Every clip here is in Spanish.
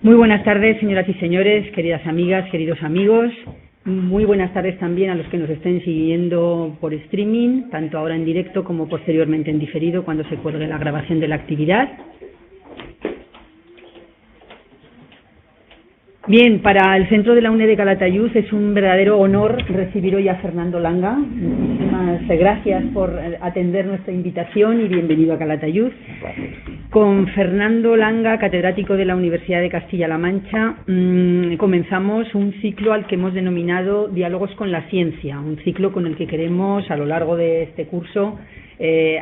Muy buenas tardes, señoras y señores, queridas amigas, queridos amigos. Muy buenas tardes también a los que nos estén siguiendo por streaming, tanto ahora en directo como posteriormente en diferido cuando se cuelgue la grabación de la actividad. Bien, para el Centro de la UNED de Calatayud es un verdadero honor recibir hoy a Fernando Langa. Muchísimas gracias por atender nuestra invitación y bienvenido a Calatayud. Con Fernando Langa, catedrático de la Universidad de Castilla-La Mancha, comenzamos un ciclo al que hemos denominado Diálogos con la Ciencia, un ciclo con el que queremos a lo largo de este curso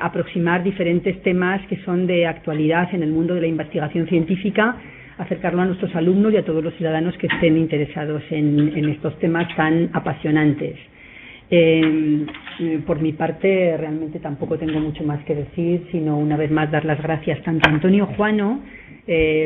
aproximar diferentes temas que son de actualidad en el mundo de la investigación científica, acercarlo a nuestros alumnos y a todos los ciudadanos que estén interesados en estos temas tan apasionantes. Por mi parte, realmente tampoco tengo mucho más que decir, sino una vez más dar las gracias tanto a Antonio Juano,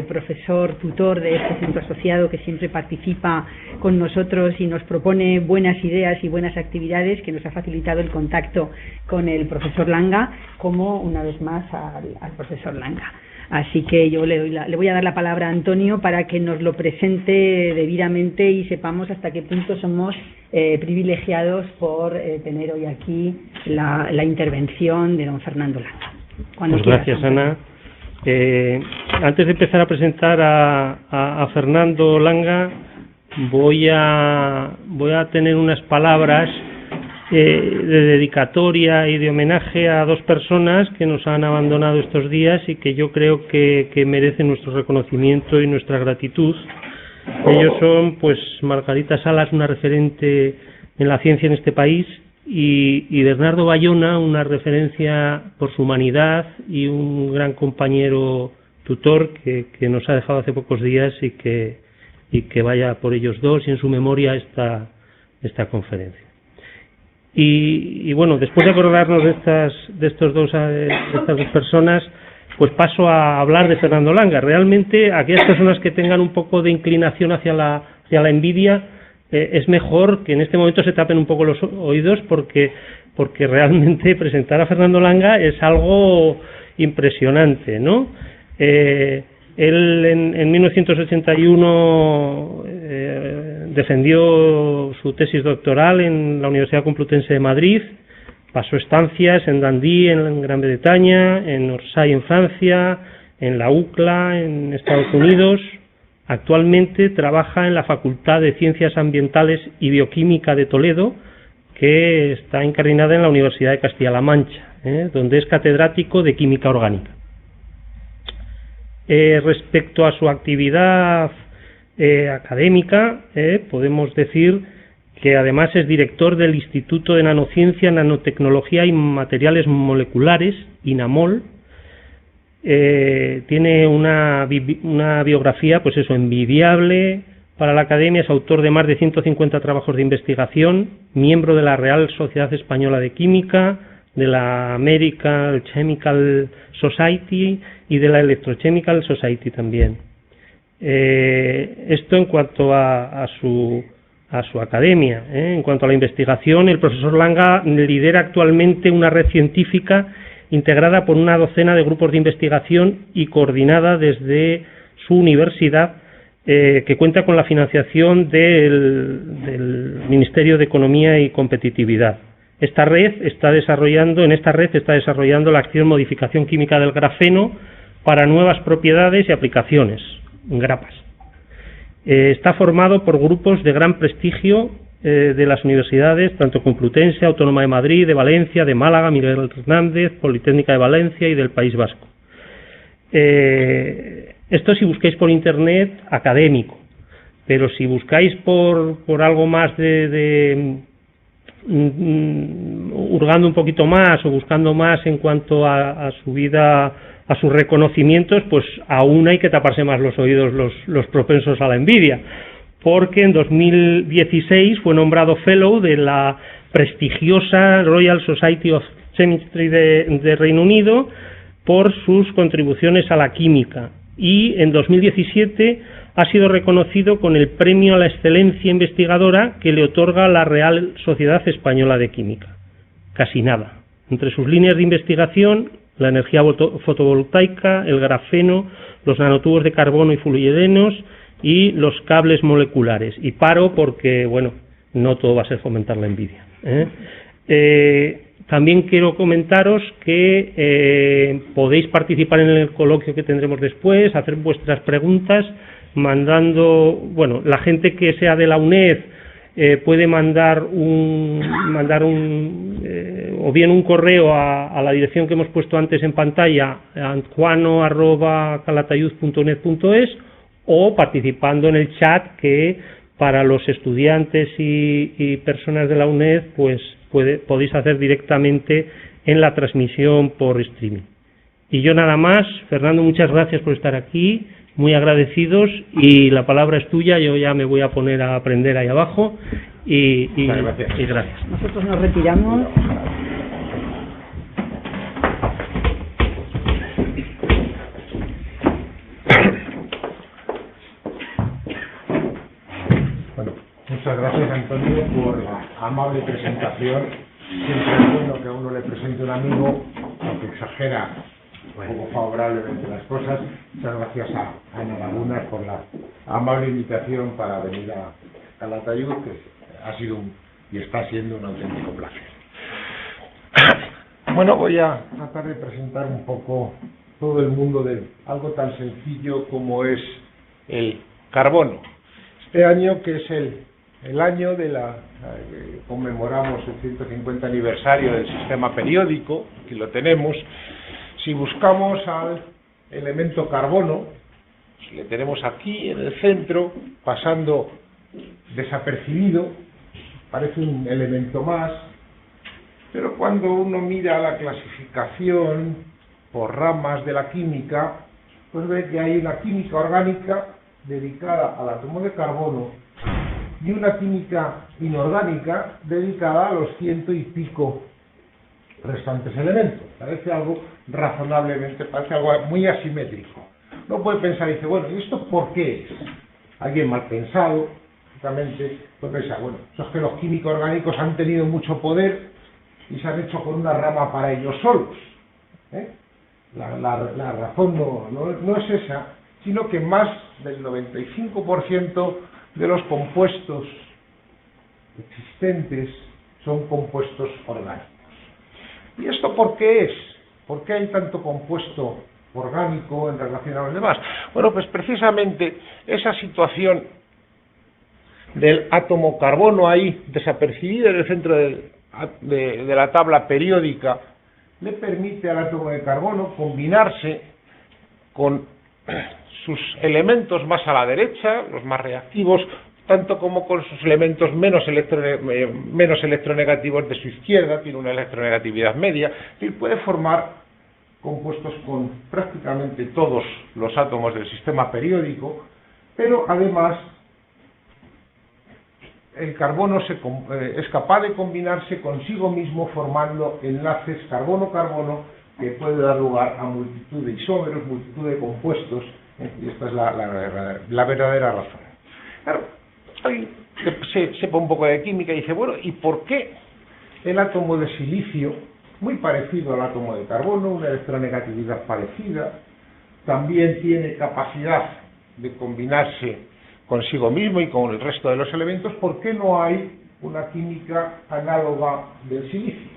profesor tutor de este centro asociado que siempre participa con nosotros y nos propone buenas ideas y buenas actividades, que nos ha facilitado el contacto con el profesor Langa, como una vez más al profesor Langa. Así que yo le voy a dar la palabra a Antonio para que nos lo presente debidamente y sepamos hasta qué punto somos privilegiados por tener hoy aquí la intervención de don Fernando Langa. Pues gracias, Ana. Antes de empezar a presentar a Fernando Langa, voy a tener unas palabras de dedicatoria y de homenaje a dos personas que nos han abandonado estos días y que yo creo que merecen nuestro reconocimiento y nuestra gratitud. Ellos son, pues, Margarita Salas, una referente en la ciencia en este país, y Bernardo Bayona, una referencia por su humanidad y un gran compañero tutor que nos ha dejado hace pocos días, y que vaya por ellos dos y en su memoria esta conferencia. Y bueno, después de acordarnos de estas dos personas, pues paso a hablar de Fernando Langa. Realmente, aquellas personas que tengan un poco de inclinación hacia la envidia, es mejor que en este momento se tapen un poco los oídos, porque realmente presentar a Fernando Langa es algo impresionante, ¿no? Él en 1981 defendió su tesis doctoral en la Universidad Complutense de Madrid, pasó estancias en Dundee, en Gran Bretaña, en Orsay, en Francia, en la UCLA, en Estados Unidos. Actualmente trabaja en la Facultad de Ciencias Ambientales y Bioquímica de Toledo, que está incardinada en la Universidad de Castilla-La Mancha, donde es catedrático de Química Orgánica. Respecto a su actividad académica, podemos decir que además es director del Instituto de Nanociencia, Nanotecnología y Materiales Moleculares, INAMOL. Tiene una biografía, pues eso, envidiable para la academia. Es autor de más de 150 trabajos de investigación, miembro de la Real Sociedad Española de Química, de la American Chemical Society y de la Electrochemical Society también. Esto en cuanto a su academia. En cuanto a la investigación, el profesor Langa lidera actualmente una red científica integrada por una docena de grupos de investigación y coordinada desde su universidad, que cuenta con la financiación del Ministerio de Economía y Competitividad. En esta red está desarrollando la acción modificación química del grafeno para nuevas propiedades y aplicaciones, grapas. Está formado por grupos de gran prestigio de las universidades, tanto Complutense, Autónoma de Madrid, de Valencia, de Málaga, Miguel Hernández, Politécnica de Valencia y del País Vasco. Esto si buscáis por internet académico, pero si buscáis por algo más hurgando un poquito más o buscando más en cuanto a su vida, a sus reconocimientos, pues aún hay que taparse más los oídos los propensos a la envidia, porque en 2016 fue nombrado Fellow de la prestigiosa Royal Society of Chemistry de Reino Unido por sus contribuciones a la química, y en 2017 ha sido reconocido con el Premio a la Excelencia Investigadora que le otorga la Real Sociedad Española de Química. Casi nada. Entre sus líneas de investigación, la energía fotovoltaica, el grafeno, los nanotubos de carbono y fluidenos y los cables moleculares. Y paro porque, bueno, no todo va a ser fomentar la envidia, también quiero comentaros que podéis participar en el coloquio que tendremos después, hacer vuestras preguntas, mandando, bueno, la gente que sea de la UNED puede mandar o bien un correo a la dirección que hemos puesto antes en pantalla, anjuano@calatayud.uned.es, o participando en el chat, que para los estudiantes y personas de la UNED pues podéis hacer directamente en la transmisión por streaming. Y yo nada más. Fernando, muchas gracias por estar aquí, muy agradecidos, y la palabra es tuya. Yo ya me voy a poner a aprender ahí abajo y gracias. Nosotros nos retiramos. Muchas gracias, Antonio, por la amable presentación. Siempre es bueno que a uno le presente un amigo, aunque exagera un poco favorablemente las cosas. Muchas gracias a Ana Lagunas por la amable invitación para venir a Calatayud, que ha sido y está siendo un auténtico placer. Bueno, voy a tratar de presentar un poco todo el mundo de algo tan sencillo como es el carbono. Este año, que es el año de conmemoramos el 150 aniversario del sistema periódico, aquí lo tenemos. Si buscamos al elemento carbono, le tenemos aquí en el centro, pasando desapercibido, parece un elemento más, pero cuando uno mira la clasificación por ramas de la química, pues ve que hay una química orgánica dedicada al átomo de carbono y una química inorgánica dedicada a los 100 y pico restantes elementos. Parece algo parece algo muy asimétrico. Uno puede pensar y dice, bueno, ¿y esto por qué es? Alguien mal pensado, justamente, puede pensar, bueno, eso es que los químicos orgánicos han tenido mucho poder y se han hecho con una rama para ellos solos. La razón no es esa, sino que más del 95% de los compuestos existentes son compuestos orgánicos. ¿Y esto por qué es? ¿Por qué hay tanto compuesto orgánico en relación a los demás? Bueno, pues precisamente esa situación del átomo carbono ahí desapercibido en el centro de la tabla periódica le permite al átomo de carbono combinarse con sus elementos más a la derecha, los más reactivos, tanto como con sus elementos menos electronegativos de su izquierda, tiene una electronegatividad media, y puede formar compuestos con prácticamente todos los átomos del sistema periódico, pero además el carbono es capaz de combinarse consigo mismo formando enlaces carbono-carbono que puede dar lugar a multitud de isómeros, multitud de compuestos, y esta es la verdadera razón. Claro, alguien que sepa un poco de química y dice, bueno, ¿y por qué el átomo de silicio, muy parecido al átomo de carbono, una electronegatividad parecida, también tiene capacidad de combinarse consigo mismo y con el resto de los elementos? ¿Por qué no hay una química análoga del silicio?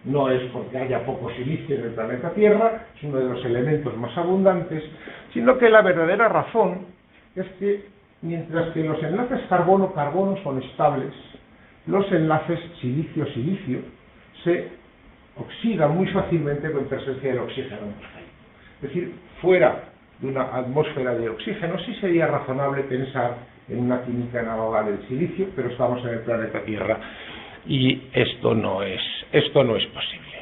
No es porque haya poco silicio en el planeta Tierra, es uno de los elementos más abundantes, sino que la verdadera razón es que mientras que los enlaces carbono-carbono son estables, los enlaces silicio-silicio se oxidan muy fácilmente con presencia del oxígeno. Es decir, fuera de una atmósfera de oxígeno sí sería razonable pensar en una química análoga del silicio, pero estamos en el planeta Tierra y esto no es posible.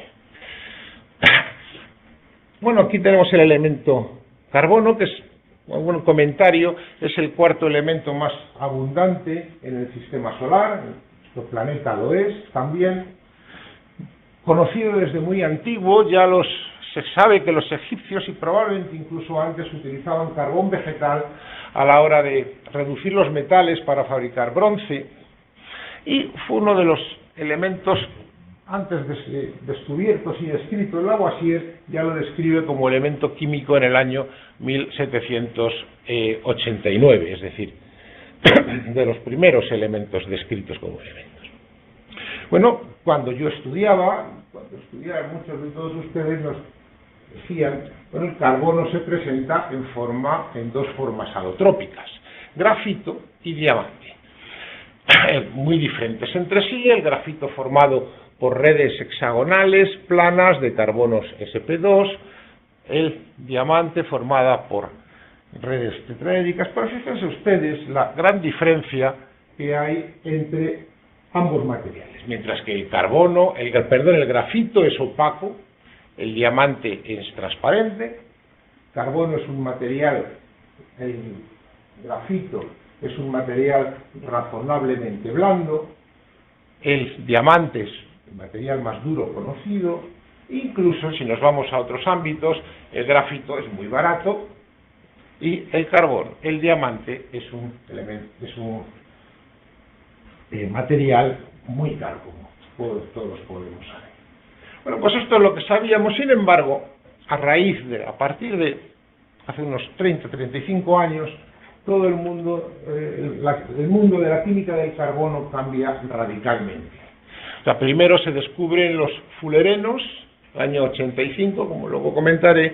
Bueno, aquí tenemos el elemento carbono, que es un comentario, es el cuarto elemento más abundante en el sistema solar, nuestro planeta lo es también, conocido desde muy antiguo, se sabe que los egipcios y probablemente incluso antes utilizaban carbón vegetal a la hora de reducir los metales para fabricar bronce, y fue uno de los elementos antes de descubierto y escrito el Lavoisier, ya lo describe como elemento químico en el año 1789, es decir, de los primeros elementos descritos como elementos. Bueno, cuando estudiaba, muchos de todos ustedes nos decían, bueno, el carbono se presenta en dos formas alotrópicas, grafito y diamante, muy diferentes entre sí. El grafito formado por redes hexagonales planas de carbonos sp2, el diamante formada por redes tetraédricas. Pero fíjense ustedes la gran diferencia que hay entre ambos materiales. Mientras que el grafito es opaco, el diamante es transparente, carbono es un material, el grafito es un material razonablemente blando, el diamante es el material más duro conocido. Incluso si nos vamos a otros ámbitos, el grafito es muy barato y el diamante es un material muy caro, como todos podemos saber. Bueno, pues esto es lo que sabíamos. Sin embargo, a partir de hace unos 30-35 años, todo el mundo de la química del carbono cambia radicalmente. O sea, primero se descubren los fullerenos, el año 85, como luego comentaré,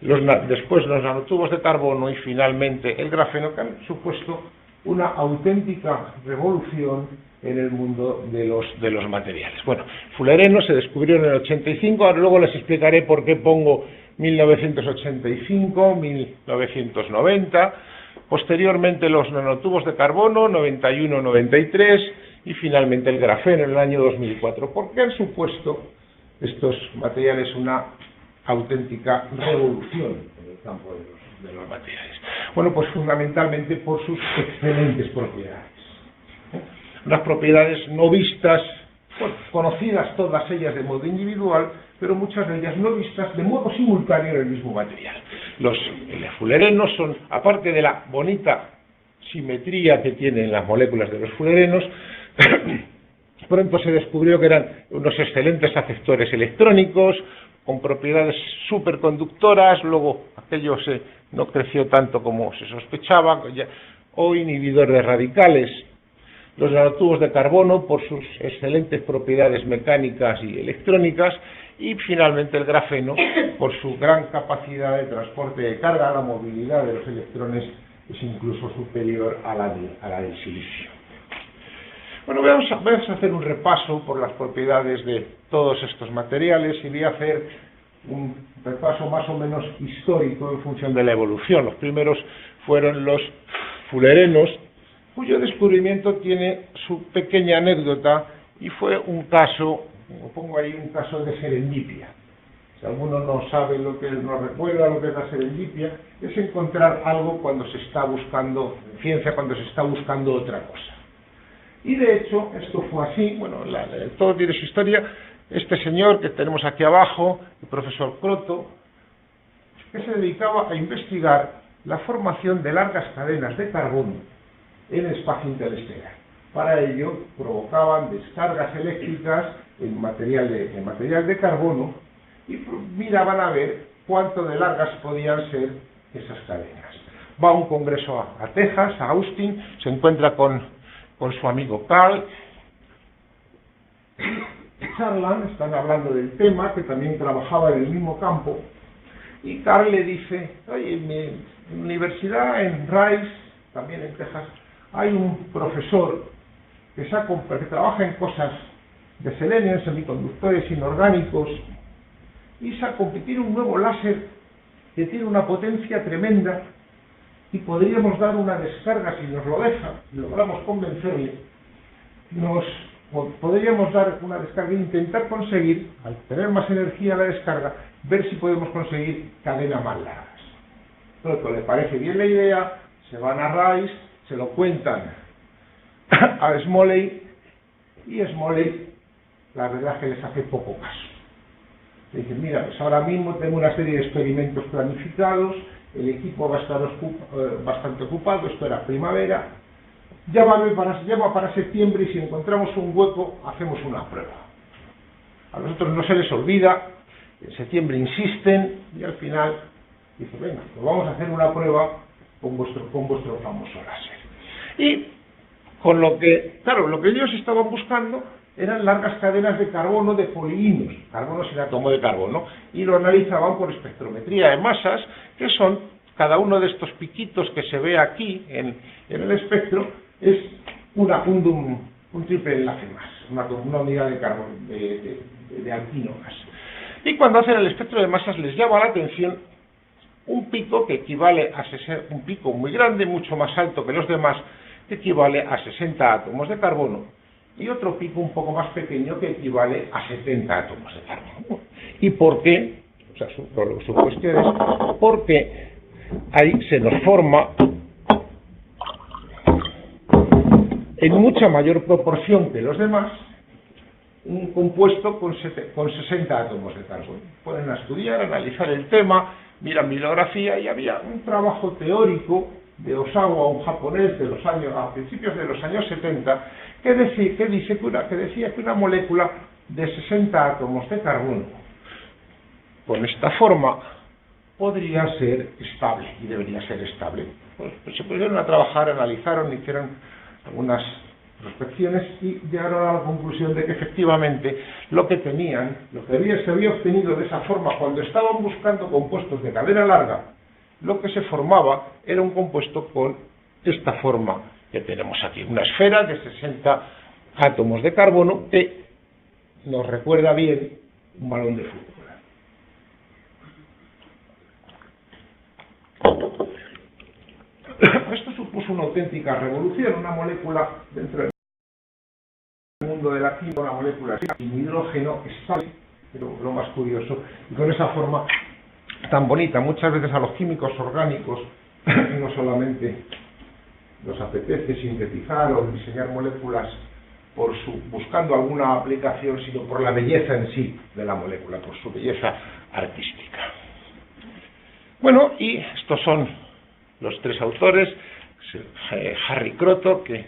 después los nanotubos de carbono y finalmente el grafeno, que han supuesto una auténtica revolución en el mundo de los materiales. Bueno, fullerenos se descubrieron en el 85, ahora luego les explicaré por qué pongo 1985, 1990, posteriormente los nanotubos de carbono, 91-93, y finalmente el grafeno en el año 2004. ¿Por qué han supuesto estos materiales una auténtica revolución en el campo de los materiales? Bueno, pues fundamentalmente por sus excelentes propiedades. Unas propiedades no vistas, bueno, conocidas todas ellas de modo individual, pero muchas de ellas no vistas de modo simultáneo en el mismo material. Los fullerenos son, aparte de la bonita simetría que tienen las moléculas de los fullerenos, pronto se descubrió que eran unos excelentes aceptores electrónicos, con propiedades superconductoras. Luego aquello no creció tanto como se sospechaba, o inhibidor de radicales. Los nanotubos de carbono por sus excelentes propiedades mecánicas y electrónicas, y finalmente el grafeno por su gran capacidad de transporte de carga. La movilidad de los electrones es incluso superior a la del silicio. Bueno, vamos a hacer un repaso por las propiedades de todos estos materiales y voy a hacer un repaso más o menos histórico en función de la evolución. Los primeros fueron los fullerenos, cuyo descubrimiento tiene su pequeña anécdota y fue un caso, pongo ahí un caso de serendipia. Si alguno no sabe no recuerda lo que es la serendipia, es encontrar algo cuando se está buscando, ciencia cuando se está buscando otra cosa. Y de hecho, esto fue así. Bueno, todo tiene su historia. Este señor que tenemos aquí abajo, el profesor Croto, que se dedicaba a investigar la formación de largas cadenas de carbono en el espacio interestelar. Para ello, provocaban descargas eléctricas en material de carbono y miraban a ver cuánto de largas podían ser esas cadenas. Va a un congreso a Texas, a Austin, se encuentra con su amigo Carl, charlan, están hablando del tema, que también trabajaba en el mismo campo, y Carl le dice: oye, en mi universidad en Rice, también en Texas, hay un profesor que trabaja en cosas de selenio, en semiconductores inorgánicos, y tiene un nuevo láser que tiene una potencia tremenda, y podríamos dar una descarga, si nos lo deja, y logramos convencerle, podríamos dar una descarga e intentar conseguir, al tener más energía la descarga, ver si podemos conseguir cadenas más largas. Pronto le parece bien la idea, se van a Rice, se lo cuentan a Smalley, y Smalley, la verdad es que les hace poco caso. Le dicen: mira, pues ahora mismo tengo una serie de experimentos planificados, el equipo va a estar bastante ocupado, esto era primavera, llama para septiembre y si encontramos un hueco hacemos una prueba. A los otros no se les olvida, en septiembre insisten y al final dicen, venga, pues vamos a hacer una prueba con vuestro famoso láser. Y con lo que, claro, lo que ellos estaban buscando eran largas cadenas de carbono de poliínos, carbono sin átomo de carbono, y lo analizaban por espectrometría de masas, que son cada uno de estos piquitos que se ve aquí en el espectro, es un triple enlace más, una unidad de carbono, de alquino más. Y cuando hacen el espectro de masas les llama la atención un pico que equivale a un pico muy grande, mucho más alto que los demás, que equivale a 60 átomos de carbono, y otro pico un poco más pequeño que equivale a 70 átomos de carbono. ¿Y por qué? O sea, su cuestión es porque ahí se nos forma en mucha mayor proporción que los demás un compuesto con 60 átomos de carbono. Pueden estudiar, analizar el tema, miran bibliografía, y había un trabajo teórico de Osawa, un japonés a principios de los años 70, que decía que una molécula de 60 átomos de carbono con esta forma podría ser estable y debería ser estable. Pues se pusieron a trabajar, analizaron, hicieron algunas prospecciones y llegaron a la conclusión de que efectivamente lo que se había obtenido de esa forma cuando estaban buscando compuestos de cadena larga, lo que se formaba era un compuesto con esta forma que tenemos aquí, una esfera de 60 átomos de carbono que nos recuerda bien un balón de fútbol. Esto supuso una auténtica revolución, una molécula dentro del mundo de la química, una molécula sin hidrógeno estable, pero lo más curioso, y con esa forma tan bonita. Muchas veces a los químicos orgánicos no solamente nos apetece sintetizar o diseñar moléculas buscando alguna aplicación, sino por la belleza en sí de la molécula, por su belleza artística. Bueno, y estos son los tres autores: Harry Kroto, que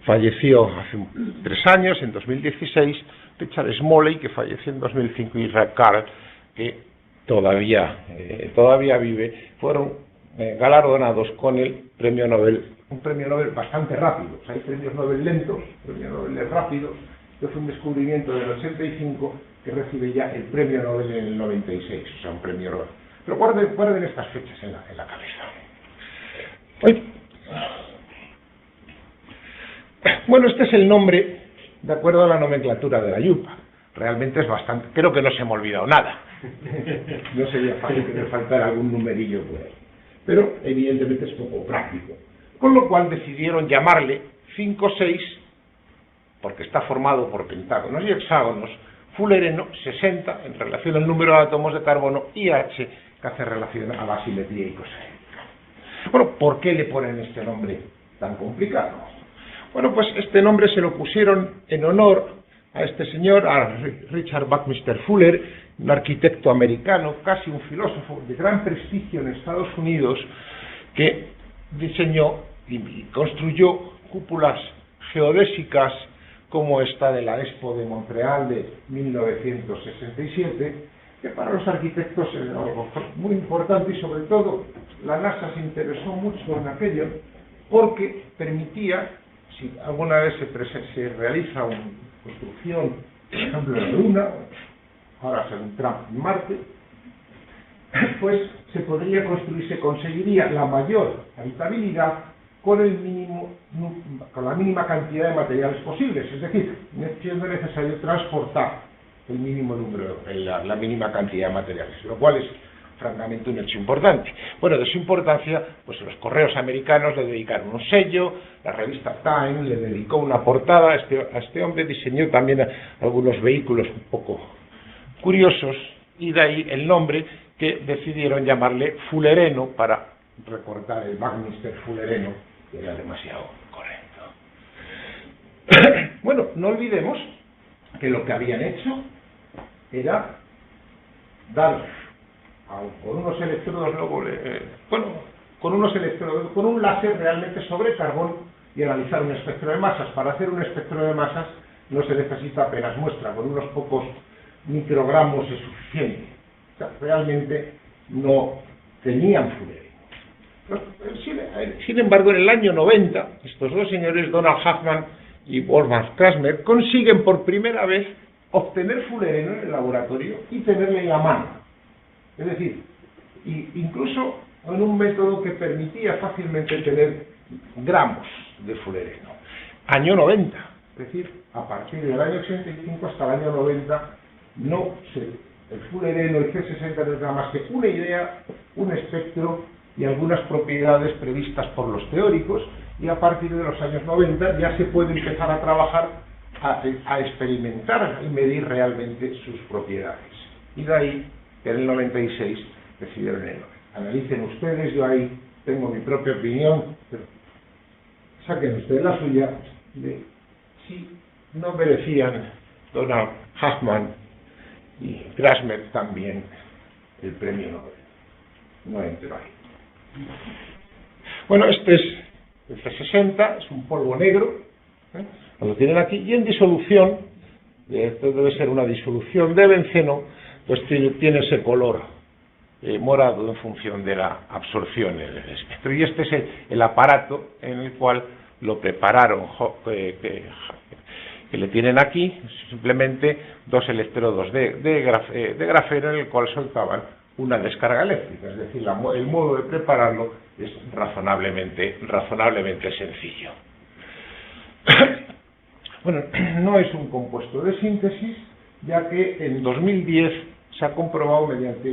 falleció hace 3 años, en 2016, Richard Smalley, que falleció en 2005, y Ray Carl, que todavía vive, fueron galardonados con el premio Nobel, un premio Nobel bastante rápido. O sea, hay premios Nobel lentos, premios Nobel rápidos. Este fue un descubrimiento del 85 que recibe ya el premio Nobel en el 96, o sea, un premio Nobel. Pero guarden estas fechas en la cabeza. Bueno, este es el nombre de acuerdo a la nomenclatura de la yupa. Realmente es bastante, creo que no se me ha olvidado nada. No sería fácil que me faltara algún numerillo por ahí. Pero evidentemente es poco práctico. Con lo cual decidieron llamarle 5,6, porque está formado por pentágonos y hexágonos, fullereno 60 en relación al número de átomos de carbono, y H, que hace relación a la simetría icosaédrica. Bueno, ¿por qué le ponen este nombre tan complicado? Bueno, pues este nombre se lo pusieron en honor a este señor, a Richard Buckminster Fuller, un arquitecto americano, casi un filósofo de gran prestigio en Estados Unidos, que diseñó y construyó cúpulas geodésicas como esta de la Expo de Montreal de 1967, que para los arquitectos es algo muy importante, y sobre todo la NASA se interesó mucho en aquello porque permitía, si alguna vez se realiza una construcción, por ejemplo en la Luna, ahora según Trump en Marte, pues se conseguiría la mayor habitabilidad con la mínima cantidad de materiales posibles, es decir, siendo necesario transportar el mínimo número, la mínima cantidad de materiales, lo cual es francamente un hecho importante. Bueno, de su importancia, pues los correos americanos le dedicaron un sello, la revista Time le dedicó una portada, a este hombre diseñó también algunos vehículos un poco curiosos, y de ahí el nombre que decidieron llamarle fullereno para recortar el Buckminster fullereno, que era demasiado correcto. Bueno, no olvidemos que lo que habían hecho era dar con unos electrodos con un láser realmente sobre carbón, y analizar un espectro de masas. Para hacer un espectro de masas no se necesita apenas muestra, con unos pocos microgramos es suficiente. O sea, realmente no tenían fulereno. Sin embargo, en el año 90, estos dos señores, Donald Huffman y Wolfgang Krasmer, consiguen por primera vez obtener fulereno en el laboratorio y tenerle en la mano. Es decir, incluso en un método que permitía fácilmente tener gramos de fulereno. Año 90, es decir, a partir del año 85 hasta el año 90, el fulereno, el C60, no es nada más que una idea, un espectro y algunas propiedades previstas por los teóricos, y a partir de los años 90 ya se puede empezar a trabajar, a experimentar y medir realmente sus propiedades. Y de ahí que en el 96 recibieron el Nobel. Analicen ustedes, yo ahí tengo mi propia opinión, pero saquen ustedes la suya de si no merecían Donald Huffman y Krasmer también el premio Nobel. No entro ahí. Bueno, este es el C60, es un polvo negro, lo tienen aquí, y en disolución, esto debe ser una disolución de benceno, pues tiene ese color morado en función de la absorción en el espectro. Y este es el aparato en el cual lo prepararon, que le tienen aquí, simplemente dos electrodos de grafeno en el cual soltaban una descarga eléctrica, es decir, el modo de prepararlo es razonablemente sencillo. Bueno, no es un compuesto de síntesis, ya que en 2010 se ha comprobado mediante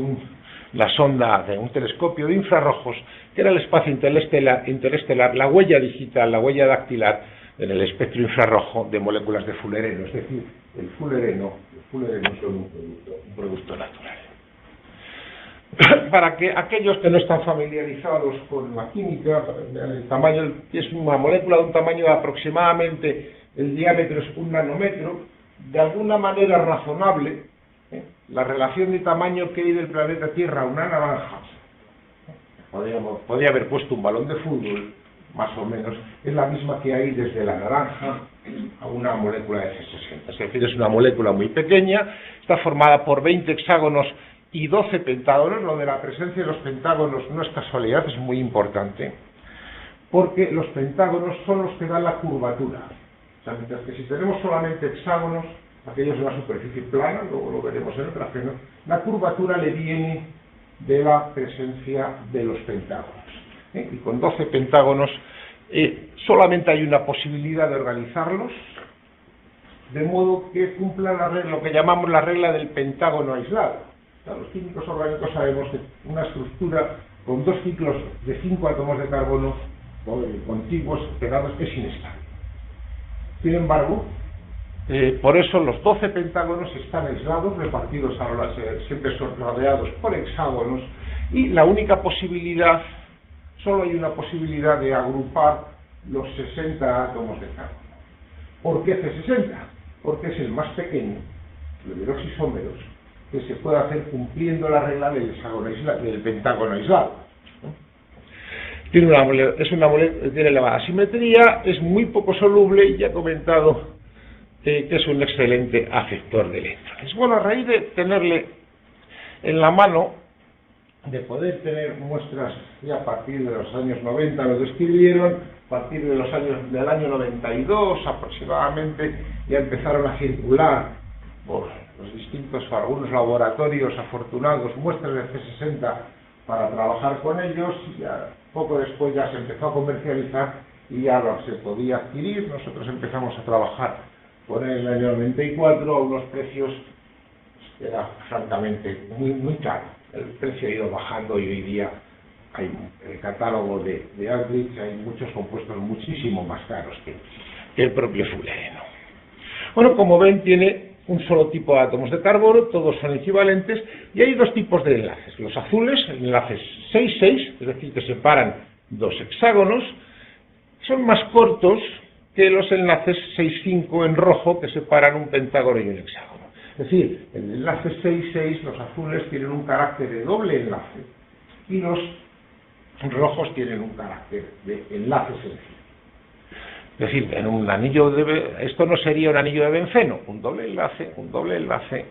la sonda de un telescopio de infrarrojos que era el espacio interestelar, la huella digital, la huella dactilar en el espectro infrarrojo de moléculas de fulereno, es decir, el fulereno es un producto natural. Para que aquellos que no están familiarizados con la química, el tamaño es una molécula de un tamaño de aproximadamente, el diámetro es 1 nanómetro, de alguna manera razonable, la relación de tamaño que hay del planeta Tierra a una naranja, podría haber puesto un balón de fútbol, más o menos, es la misma que hay desde la naranja a una molécula de C60. Es decir, es una molécula muy pequeña, está formada por 20 hexágonos y 12 pentágonos. Lo de la presencia de los pentágonos no es casualidad, es muy importante, porque los pentágonos son los que dan la curvatura. O sea, mientras que si tenemos solamente hexágonos, aquellos de la superficie plana, luego lo veremos en el grafeno, la curvatura le viene de la presencia de los pentágonos. Y con 12 pentágonos solamente hay una posibilidad de organizarlos, de modo que cumpla lo que llamamos la regla del pentágono aislado. O sea, los químicos orgánicos sabemos que una estructura con dos ciclos de 5 átomos de carbono contiguos pegados es inestable. Sin embargo, por eso los 12 pentágonos están aislados, repartidos siempre son rodeados por hexágonos, y la única posibilidad, solo hay una posibilidad de agrupar los 60 átomos de carbono. ¿Por qué C60? Porque es el más pequeño de los isómeros que se puede hacer cumpliendo la regla del pentágono aislado. Tiene elevada simetría, es muy poco soluble y ya he comentado que es un excelente aceptor de electrones. Bueno, a raíz de tenerle en la mano, de poder tener muestras ya a partir de los años 90, lo describieron, a partir de del año 92 aproximadamente, ya empezaron a circular por los distintos, algunos laboratorios afortunados, muestras de C60 para trabajar con ellos. Ya poco después ya se empezó a comercializar y ya se podía adquirir. Nosotros empezamos a trabajar con él en el año 94 a unos precios que era francamente muy caro. El precio ha ido bajando y hoy día hay el catálogo de Aldrich, hay muchos compuestos muchísimo más caros que el propio fulereno. Bueno, como ven, tiene un solo tipo de átomos de carbono, todos son equivalentes, y hay dos tipos de enlaces. Los azules, enlaces 6,6, es decir, que separan dos hexágonos, son más cortos que los enlaces 6,5 en rojo, que separan un pentágono y un hexágono. Es decir, el enlace 6,6, los azules tienen un carácter de doble enlace, y los rojos tienen un carácter de enlace sencillo. Es decir, en un anillo esto no sería un anillo de benceno, un doble enlace,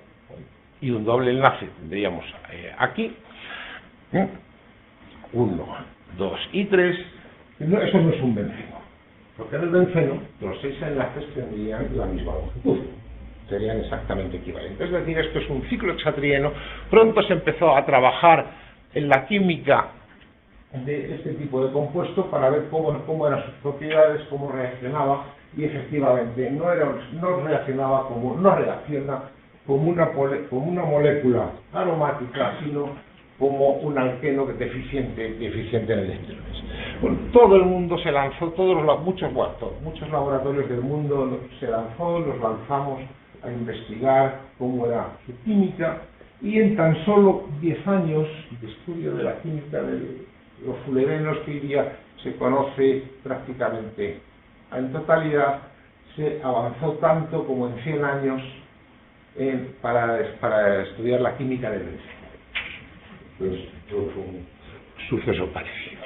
y un doble enlace tendríamos aquí, 1, 2 y 3, eso no es un benceno, porque en el benceno los 6 enlaces tendrían la misma longitud, serían exactamente equivalentes, es decir, esto es un ciclo hexatrieno. Pronto se empezó a trabajar en la química de este tipo de compuesto para ver cómo eran sus propiedades, cómo reaccionaba, y efectivamente no reacciona como una molécula aromática, sino como un alqueno deficiente en electrones. Bueno, todo el mundo se lanzó, muchos laboratorios del mundo nos lanzamos a investigar cómo era su química, y en tan solo 10 años de estudio de la química de los fullerenos, que hoy día se conoce prácticamente en totalidad, se avanzó tanto como en 100 años para estudiar la química del benceno. Pues fue un suceso parecido.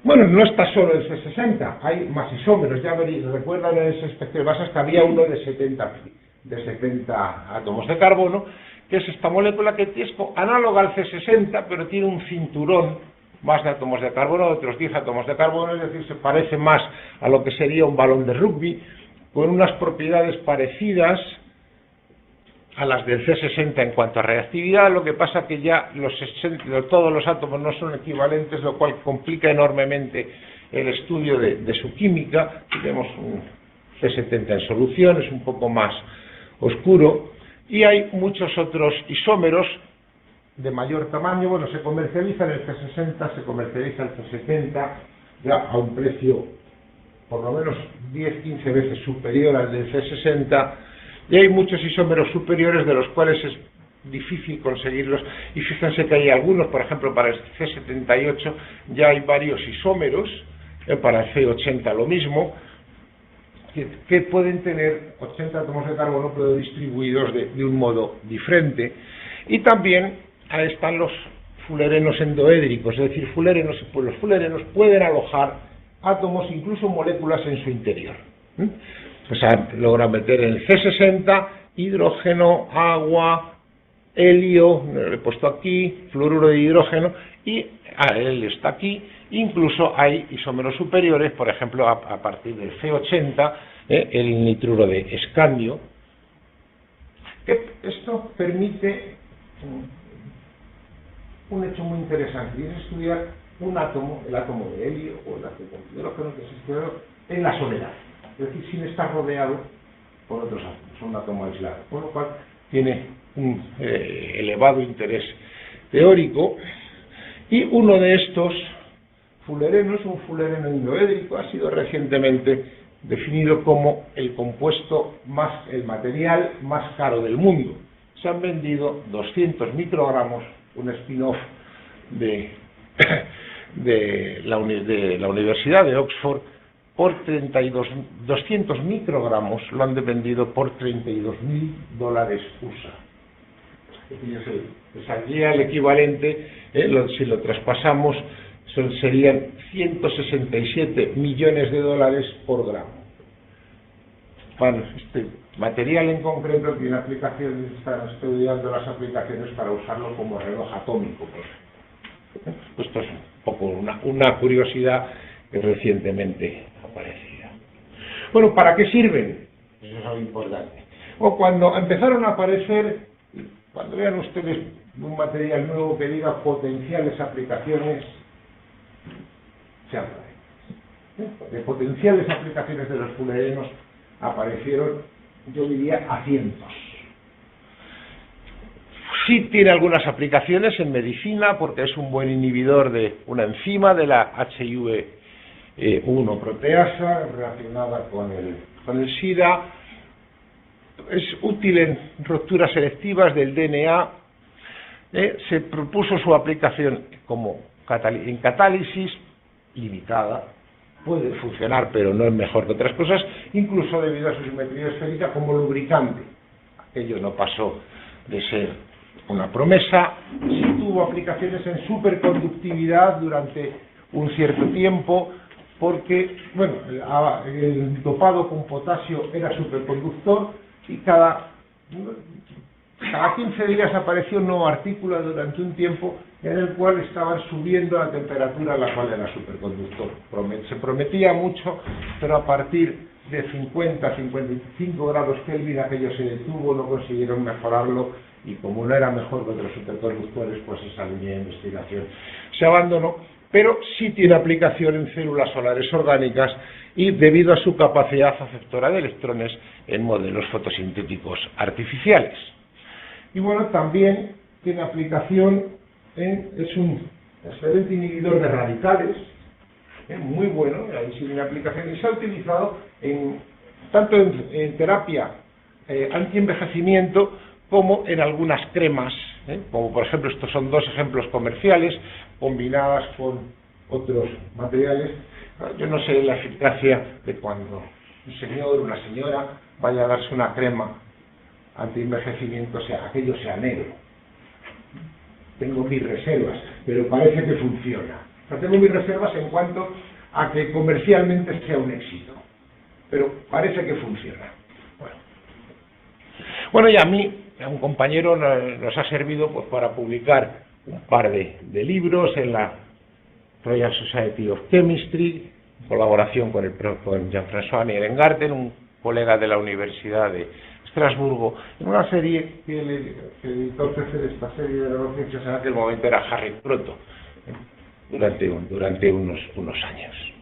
Bueno, no está solo el C60, hay más isómeros. Ya veréis, recuerdan en ese espectro de masas que había uno de 70 átomos de carbono, que es esta molécula que es análoga al C60, pero tiene un cinturón más de átomos de carbono, de otros 10 átomos de carbono, es decir, se parece más a lo que sería un balón de rugby, con unas propiedades parecidas a las del C60 en cuanto a reactividad. Lo que pasa que ya todos los átomos no son equivalentes, lo cual complica enormemente el estudio de su química. Tenemos un C70 en solución, es un poco más oscuro, y hay muchos otros isómeros de mayor tamaño. Bueno, se comercializa el C60, se comercializa el C70 ya a un precio por lo menos 10-15 veces superior al del C60, y hay muchos isómeros superiores de los cuales es difícil conseguirlos, y fíjense que hay algunos, por ejemplo, para el C78 ya hay varios isómeros, para el C80 lo mismo, que pueden tener 80 átomos de carbono, pero distribuidos de un modo diferente. Y también están los fullerenos endoédricos, es decir, los fullerenos pueden alojar átomos, incluso moléculas en su interior. O sea, logra meter en el C60 hidrógeno, agua, helio, lo he puesto aquí, fluoruro de hidrógeno, y él está aquí. Incluso hay isómeros superiores, por ejemplo, a partir del C80, el nitruro de escandio. Esto permite un hecho muy interesante, y es estudiar un átomo, el átomo de helio o el átomo de hidrógeno, que se estudia en la soledad, es decir, sin estar rodeado por otros átomos, un átomo aislado, con lo cual tiene un elevado interés teórico. Y uno de estos fullerenos, un fullereno endoédrico, ha sido recientemente definido como el material más caro del mundo. Se han vendido 200 microgramos, un spin-off de la Universidad de Oxford, por 200 microgramos lo han vendido por $32.000 USA. Saldría el equivalente, si lo traspasamos, serían 167 millones de dólares por gramo. Bueno, este material en concreto tiene aplicaciones, están estudiando las aplicaciones para usarlo como reloj atómico, por ejemplo. Esto es un poco una curiosidad que recientemente aparecida. Bueno, ¿para qué sirven? Eso es algo importante. O cuando empezaron a aparecer, cuando vean ustedes un material nuevo que diga potenciales aplicaciones, se habla de potenciales aplicaciones de los fullerenos. Aparecieron, yo diría, a cientos. Sí tiene algunas aplicaciones en medicina, porque es un buen inhibidor de una enzima, de la HIV-1 proteasa, relacionada con el SIDA. Es útil en rupturas selectivas del DNA. Se propuso su aplicación en catálisis limitada. Puede funcionar, pero no es mejor que otras cosas, incluso debido a su simetría esférica, como lubricante. Aquello no pasó de ser una promesa. Sí tuvo aplicaciones en superconductividad durante un cierto tiempo, porque bueno, el dopado con potasio era superconductor, y cada cada 15 días apareció un nuevo artículo durante un tiempo en el cual estaban subiendo la temperatura a la cual era superconductor. Se prometía mucho, pero a partir de 50, 55 grados Kelvin aquello se detuvo, no consiguieron mejorarlo, y como no era mejor que otros superconductores, pues esa línea de investigación se abandonó, pero sí tiene aplicación en células solares orgánicas y debido a su capacidad aceptora de electrones en modelos fotosintéticos artificiales. Y bueno, también tiene aplicación es un excelente inhibidor de radicales, muy bueno, ahí sí tiene aplicación, y se ha utilizado tanto en terapia antienvejecimiento como en algunas cremas, como por ejemplo estos son dos ejemplos comerciales combinadas con otros materiales. Yo no sé la eficacia de cuando un señor o una señora vaya a darse una crema antienvejecimiento, o sea, aquello sea negro. Tengo mis reservas, pero parece que funciona. O sea, tengo mis reservas en cuanto a que comercialmente sea un éxito, pero parece que funciona. Bueno, y a mí, a un compañero, nos ha servido pues para publicar un par de libros en la Royal Society of Chemistry, en colaboración con Jean-François Nierengarten, un colega de la Universidad de Estrasburgo, en una serie que el editor jefe de esta serie de neurociencias en aquel momento era Harry Proto, durante unos años.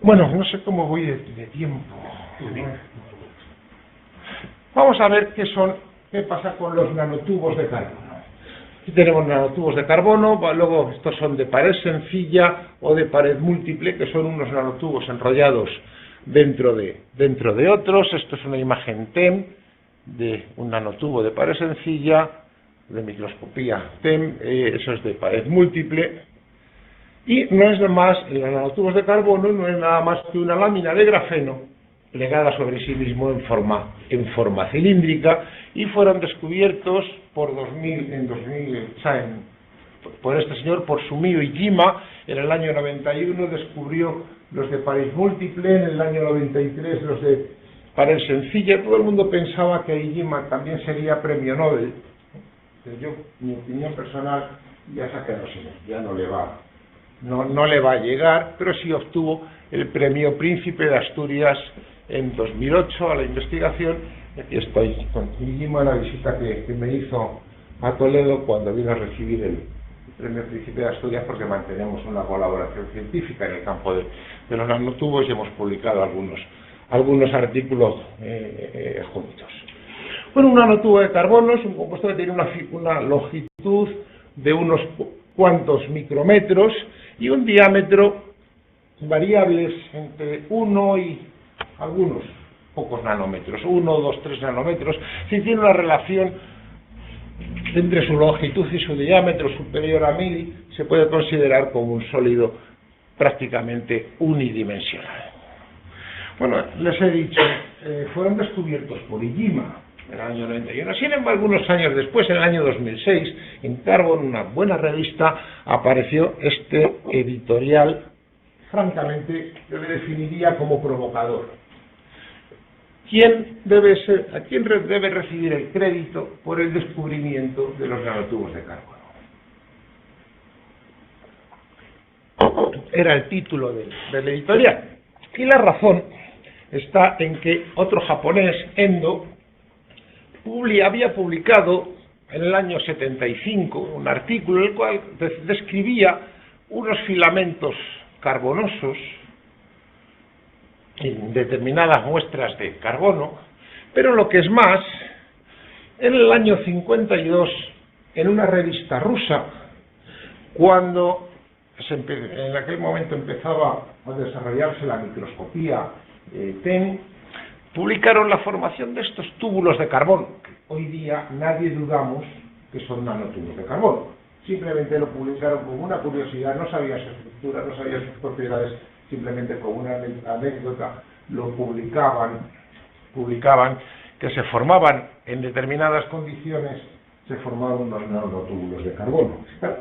Bueno, no sé cómo voy de tiempo. Vamos a ver qué pasa con los nanotubos de carbono. Aquí tenemos nanotubos de carbono, luego estos son de pared sencilla o de pared múltiple, que son unos nanotubos enrollados dentro de otros. Esto es una imagen TEM de un nanotubo de pared sencilla, de microscopía TEM, eso es de pared múltiple. Y no es más, en los nanotubos de carbono no es nada más que una lámina de grafeno plegada sobre sí mismo en forma cilíndrica, y fueron descubiertos por este señor, por Sumio Iijima, en el año 91 descubrió los de pared múltiple, en el año 93 los de pared sencilla. Todo el mundo pensaba que Iijima también sería premio Nobel, pero yo, mi opinión personal, ya saqué los años, ya no le va a llegar, pero sí obtuvo el premio Príncipe de Asturias en 2008 a la investigación. Aquí estoy con Iijima, la visita que me hizo a Toledo cuando vino a recibir el premio Príncipe de Asturias, porque mantenemos una colaboración científica en el campo de los nanotubos y hemos publicado algunos artículos juntos. Bueno, un nanotubo de carbono es un compuesto que tiene una longitud de unos cuantos micrómetros y un diámetro variables entre 1 y algunos pocos nanómetros, 1, 2, 3 nanómetros. Si tiene una relación entre su longitud y su diámetro superior a 1000, se puede considerar como un sólido prácticamente unidimensional. Bueno, les he dicho, fueron descubiertos por Iijima en el año 91. Sin embargo, algunos años después, en el año 2006, en Carbon, una buena revista, apareció este editorial, francamente, yo le definiría como provocador. ¿A quién debe recibir el crédito por el descubrimiento de los nanotubos de carbono? Era el título del editorial. Y la razón está en que otro japonés, Endo, había publicado en el año 75 un artículo en el cual describía unos filamentos carbonosos en determinadas muestras de carbono, pero lo que es más, en el año 52, en una revista rusa, cuando en aquel momento empezaba a desarrollarse la microscopía TEM, publicaron la formación de estos túbulos de carbono, que hoy día nadie dudamos que son nanotubos de carbono. Simplemente lo publicaron como una curiosidad, no sabía su estructura, no sabía sus propiedades, simplemente como una anécdota lo publicaban que se formaban en determinadas condiciones, se formaban unos nanotúbulos de carbono. Claro,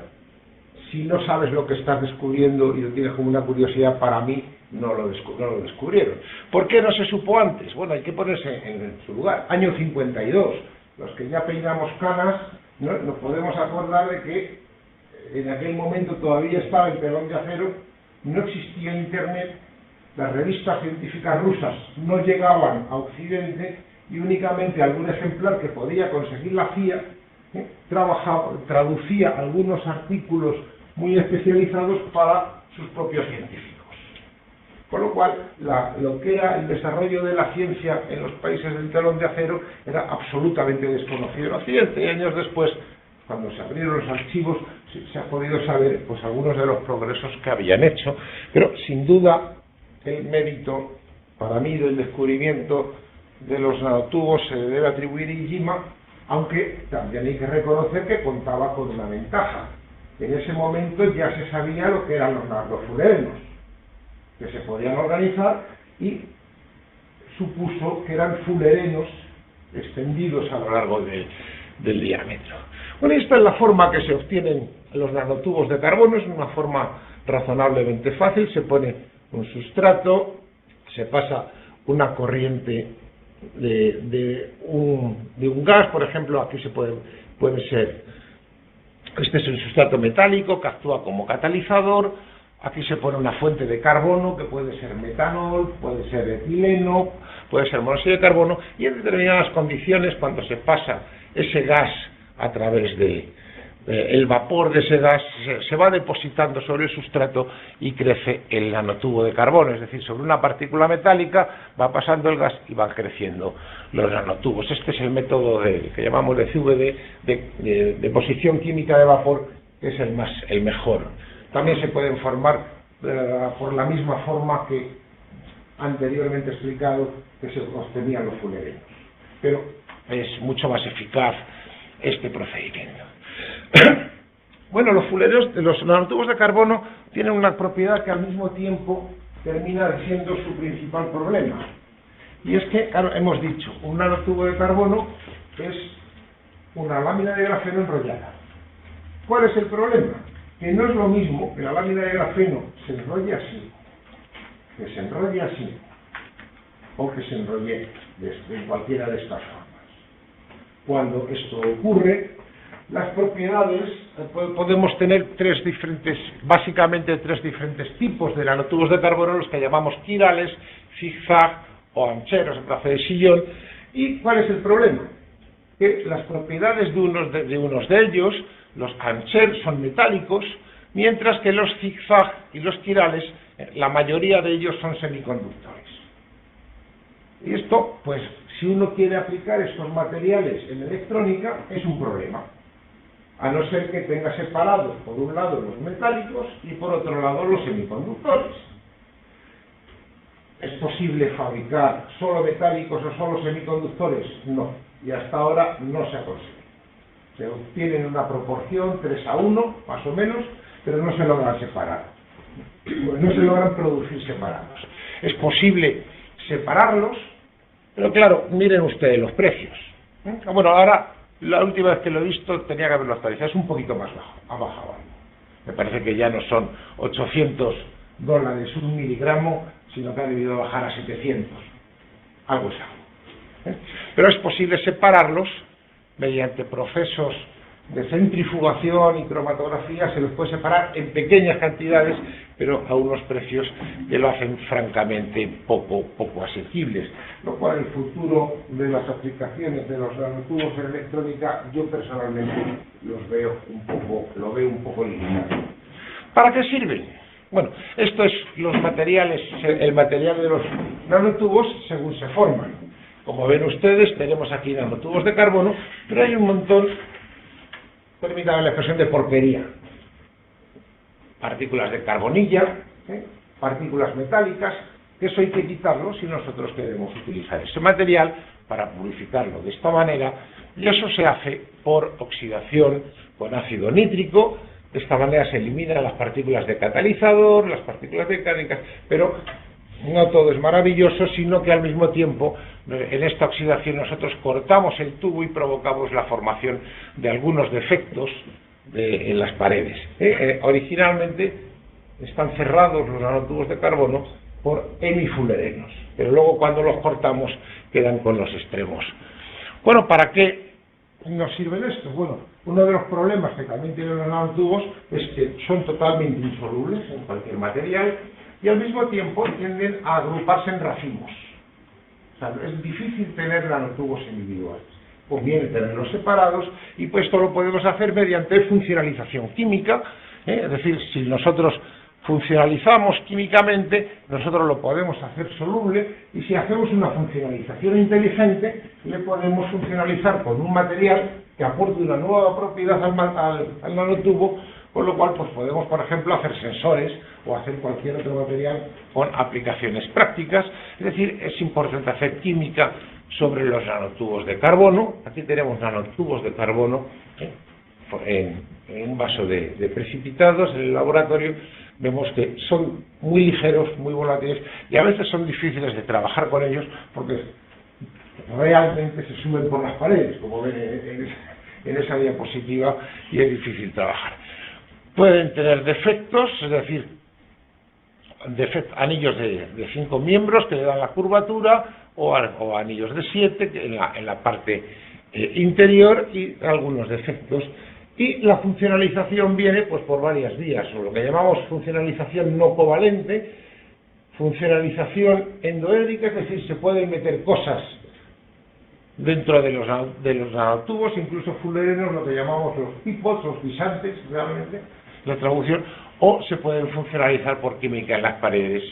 si no sabes lo que estás descubriendo y lo tienes como una curiosidad, para mí no lo descubrieron. ¿Por qué no se supo antes? Bueno, hay que ponerse en su lugar. Año 52, los que ya peinamos canas, ¿no? Nos podemos acordar de que en aquel momento todavía estaba el telón de acero, no existía internet, las revistas científicas rusas no llegaban a Occidente y únicamente algún ejemplar que podía conseguir la CIA traducía algunos artículos muy especializados para sus propios científicos. Con lo cual, lo que era el desarrollo de la ciencia en los países del telón de acero era absolutamente desconocido en Occidente. Y años después, cuando se abrieron los archivos, se ha podido saber pues algunos de los progresos que habían hecho. Pero, sin duda, el mérito, para mí, del descubrimiento de los nanotubos se debe atribuir a Iijima, aunque también hay que reconocer que contaba con una ventaja. En ese momento ya se sabía lo que eran los fluorenos, que se podían organizar, y supuso que eran fullerenos extendidos a lo largo del diámetro. Bueno, esta es la forma que se obtienen los nanotubos de carbono. Es una forma razonablemente fácil. Se pone un sustrato, se pasa una corriente de un gas, por ejemplo, aquí puede ser, este es un sustrato metálico que actúa como catalizador. Aquí se pone una fuente de carbono, que puede ser metanol, puede ser etileno, puede ser monóxido de carbono, y en determinadas condiciones, cuando se pasa ese gas a través el vapor de ese gas se va depositando sobre el sustrato y crece el nanotubo de carbono, es decir, sobre una partícula metálica va pasando el gas y van creciendo los nanotubos. Este es el método que llamamos de CVD, de deposición química de vapor, que es el mejor. También se pueden formar por la misma forma que anteriormente explicado que se obtenían los fullerenos, pero es mucho más eficaz este procedimiento. Bueno, los nanotubos de carbono tienen una propiedad que al mismo tiempo termina siendo su principal problema, y es que, claro, hemos dicho, un nanotubo de carbono es una lámina de grafeno enrollada. ¿Cuál es el problema? Que no es lo mismo que la lámina de grafeno se enrolle así, que se enrolle así, o que se enrolle de cualquiera de estas formas. Cuando esto ocurre, las propiedades, podemos tener básicamente tres diferentes tipos de nanotubos de carbono, los que llamamos quirales, zigzag o ancheros, en brazo de sillón. ¿Y cuál es el problema? Que las propiedades de unos de ellos, los anchers, son metálicos, mientras que los zigzag y los quirales, la mayoría de ellos son semiconductores. Y esto, pues, si uno quiere aplicar estos materiales en electrónica, es un problema, a no ser que tenga separados por un lado los metálicos y por otro lado los semiconductores. ¿Es posible fabricar solo metálicos o solo semiconductores? No, y hasta ahora no se ha conseguido. Se obtienen una proporción 3:1, más o menos, pero no se logran separar. No se logran producir separados. Es posible separarlos, pero claro, miren ustedes los precios. Bueno, ahora, la última vez que lo he visto, tenía que haberlo actualizado, es un poquito más bajo, ha bajado algo. Me parece que ya no son $800 un miligramo, sino que ha debido bajar a 700. Algo es algo. Pero es posible separarlos mediante procesos de centrifugación y cromatografía. Se los puede separar en pequeñas cantidades, pero a unos precios que lo hacen francamente poco asequibles, lo cual el futuro de las aplicaciones de los nanotubos en electrónica, yo personalmente lo veo un poco limitado. ¿Para qué sirven? Bueno, esto es el material de los nanotubos según se forman. Como ven ustedes, tenemos aquí nanotubos de carbono, pero hay un montón, permítanme la expresión, de porquería. Partículas de carbonilla, partículas metálicas, que eso hay que quitarlo si nosotros queremos utilizar ese material para purificarlo de esta manera, y eso se hace por oxidación con ácido nítrico. De esta manera se eliminan las partículas de catalizador, las partículas mecánicas, pero no todo es maravilloso, sino que al mismo tiempo en esta oxidación nosotros cortamos el tubo y provocamos la formación de algunos defectos en las paredes. Originalmente están cerrados los nanotubos de carbono por hemifullerenos, pero luego cuando los cortamos quedan con los extremos. Bueno, ¿para qué nos sirven estos? Bueno, uno de los problemas que también tienen los nanotubos es que son totalmente insolubles en cualquier material y al mismo tiempo tienden a agruparse en racimos. O sea, es difícil tener nanotubos individuales. Conviene tenerlos separados y pues esto lo podemos hacer mediante funcionalización química, es decir, si nosotros funcionalizamos químicamente, nosotros lo podemos hacer soluble y si hacemos una funcionalización inteligente, le podemos funcionalizar con un material que aporte una nueva propiedad al nanotubo, con lo cual pues podemos, por ejemplo, hacer sensores o hacer cualquier otro material con aplicaciones prácticas. Es decir, es importante hacer química sobre los nanotubos de carbono. Aquí tenemos nanotubos de carbono en un vaso de precipitados en el laboratorio. Vemos que son muy ligeros, muy volátiles y a veces son difíciles de trabajar con ellos porque realmente se suben por las paredes, como ven en esa diapositiva, y es difícil trabajar. Pueden tener defectos, es decir, anillos de 5 miembros que le dan la curvatura o anillos de 7 en la parte interior, y algunos defectos. Y la funcionalización viene pues por varias vías, o lo que llamamos funcionalización no covalente, funcionalización endoédrica, es decir, se pueden meter cosas dentro de los nanotubos, incluso fullerenos, lo que llamamos los pipots, los guisantes, realmente, la traducción, o se pueden funcionalizar por química en las paredes.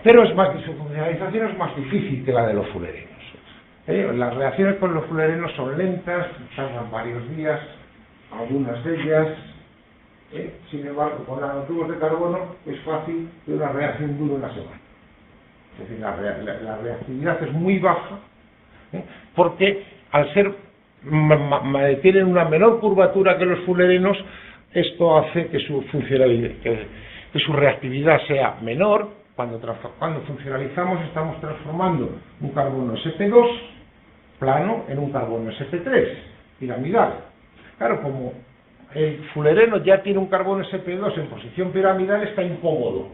Pero su funcionalización es más difícil que la de los fullerenos. Las reacciones con los fullerenos son lentas, tardan varios días, algunas de ellas. Sin embargo, con nanotubos de carbono es fácil que una reacción dure una semana. Es decir, la reactividad es muy baja, porque al ser tienen una menor curvatura que los fullerenos, esto hace que su reactividad sea menor. Cuando funcionalizamos estamos transformando un carbono sp2 plano en un carbono sp3 piramidal. Claro, como el fullereno ya tiene un carbono sp2 en posición piramidal, está incómodo.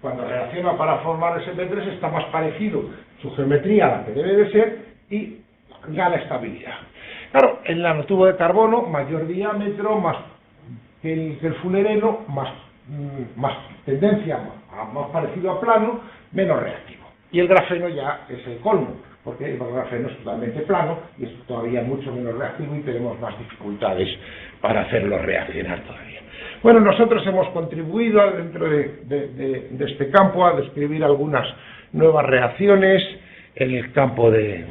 Cuando reacciona para formar sp3 está más parecido su geometría a la que debe de ser y gana estabilidad. Claro, el nanotubo de carbono, mayor diámetro, más que el fullereno, más tendencia, más parecido a plano, menos reactivo. Y el grafeno ya es el colmo, porque el grafeno es totalmente plano y es todavía mucho menos reactivo y tenemos más dificultades para hacerlo reaccionar todavía. Bueno, nosotros hemos contribuido dentro de este campo a describir algunas nuevas reacciones en el campo de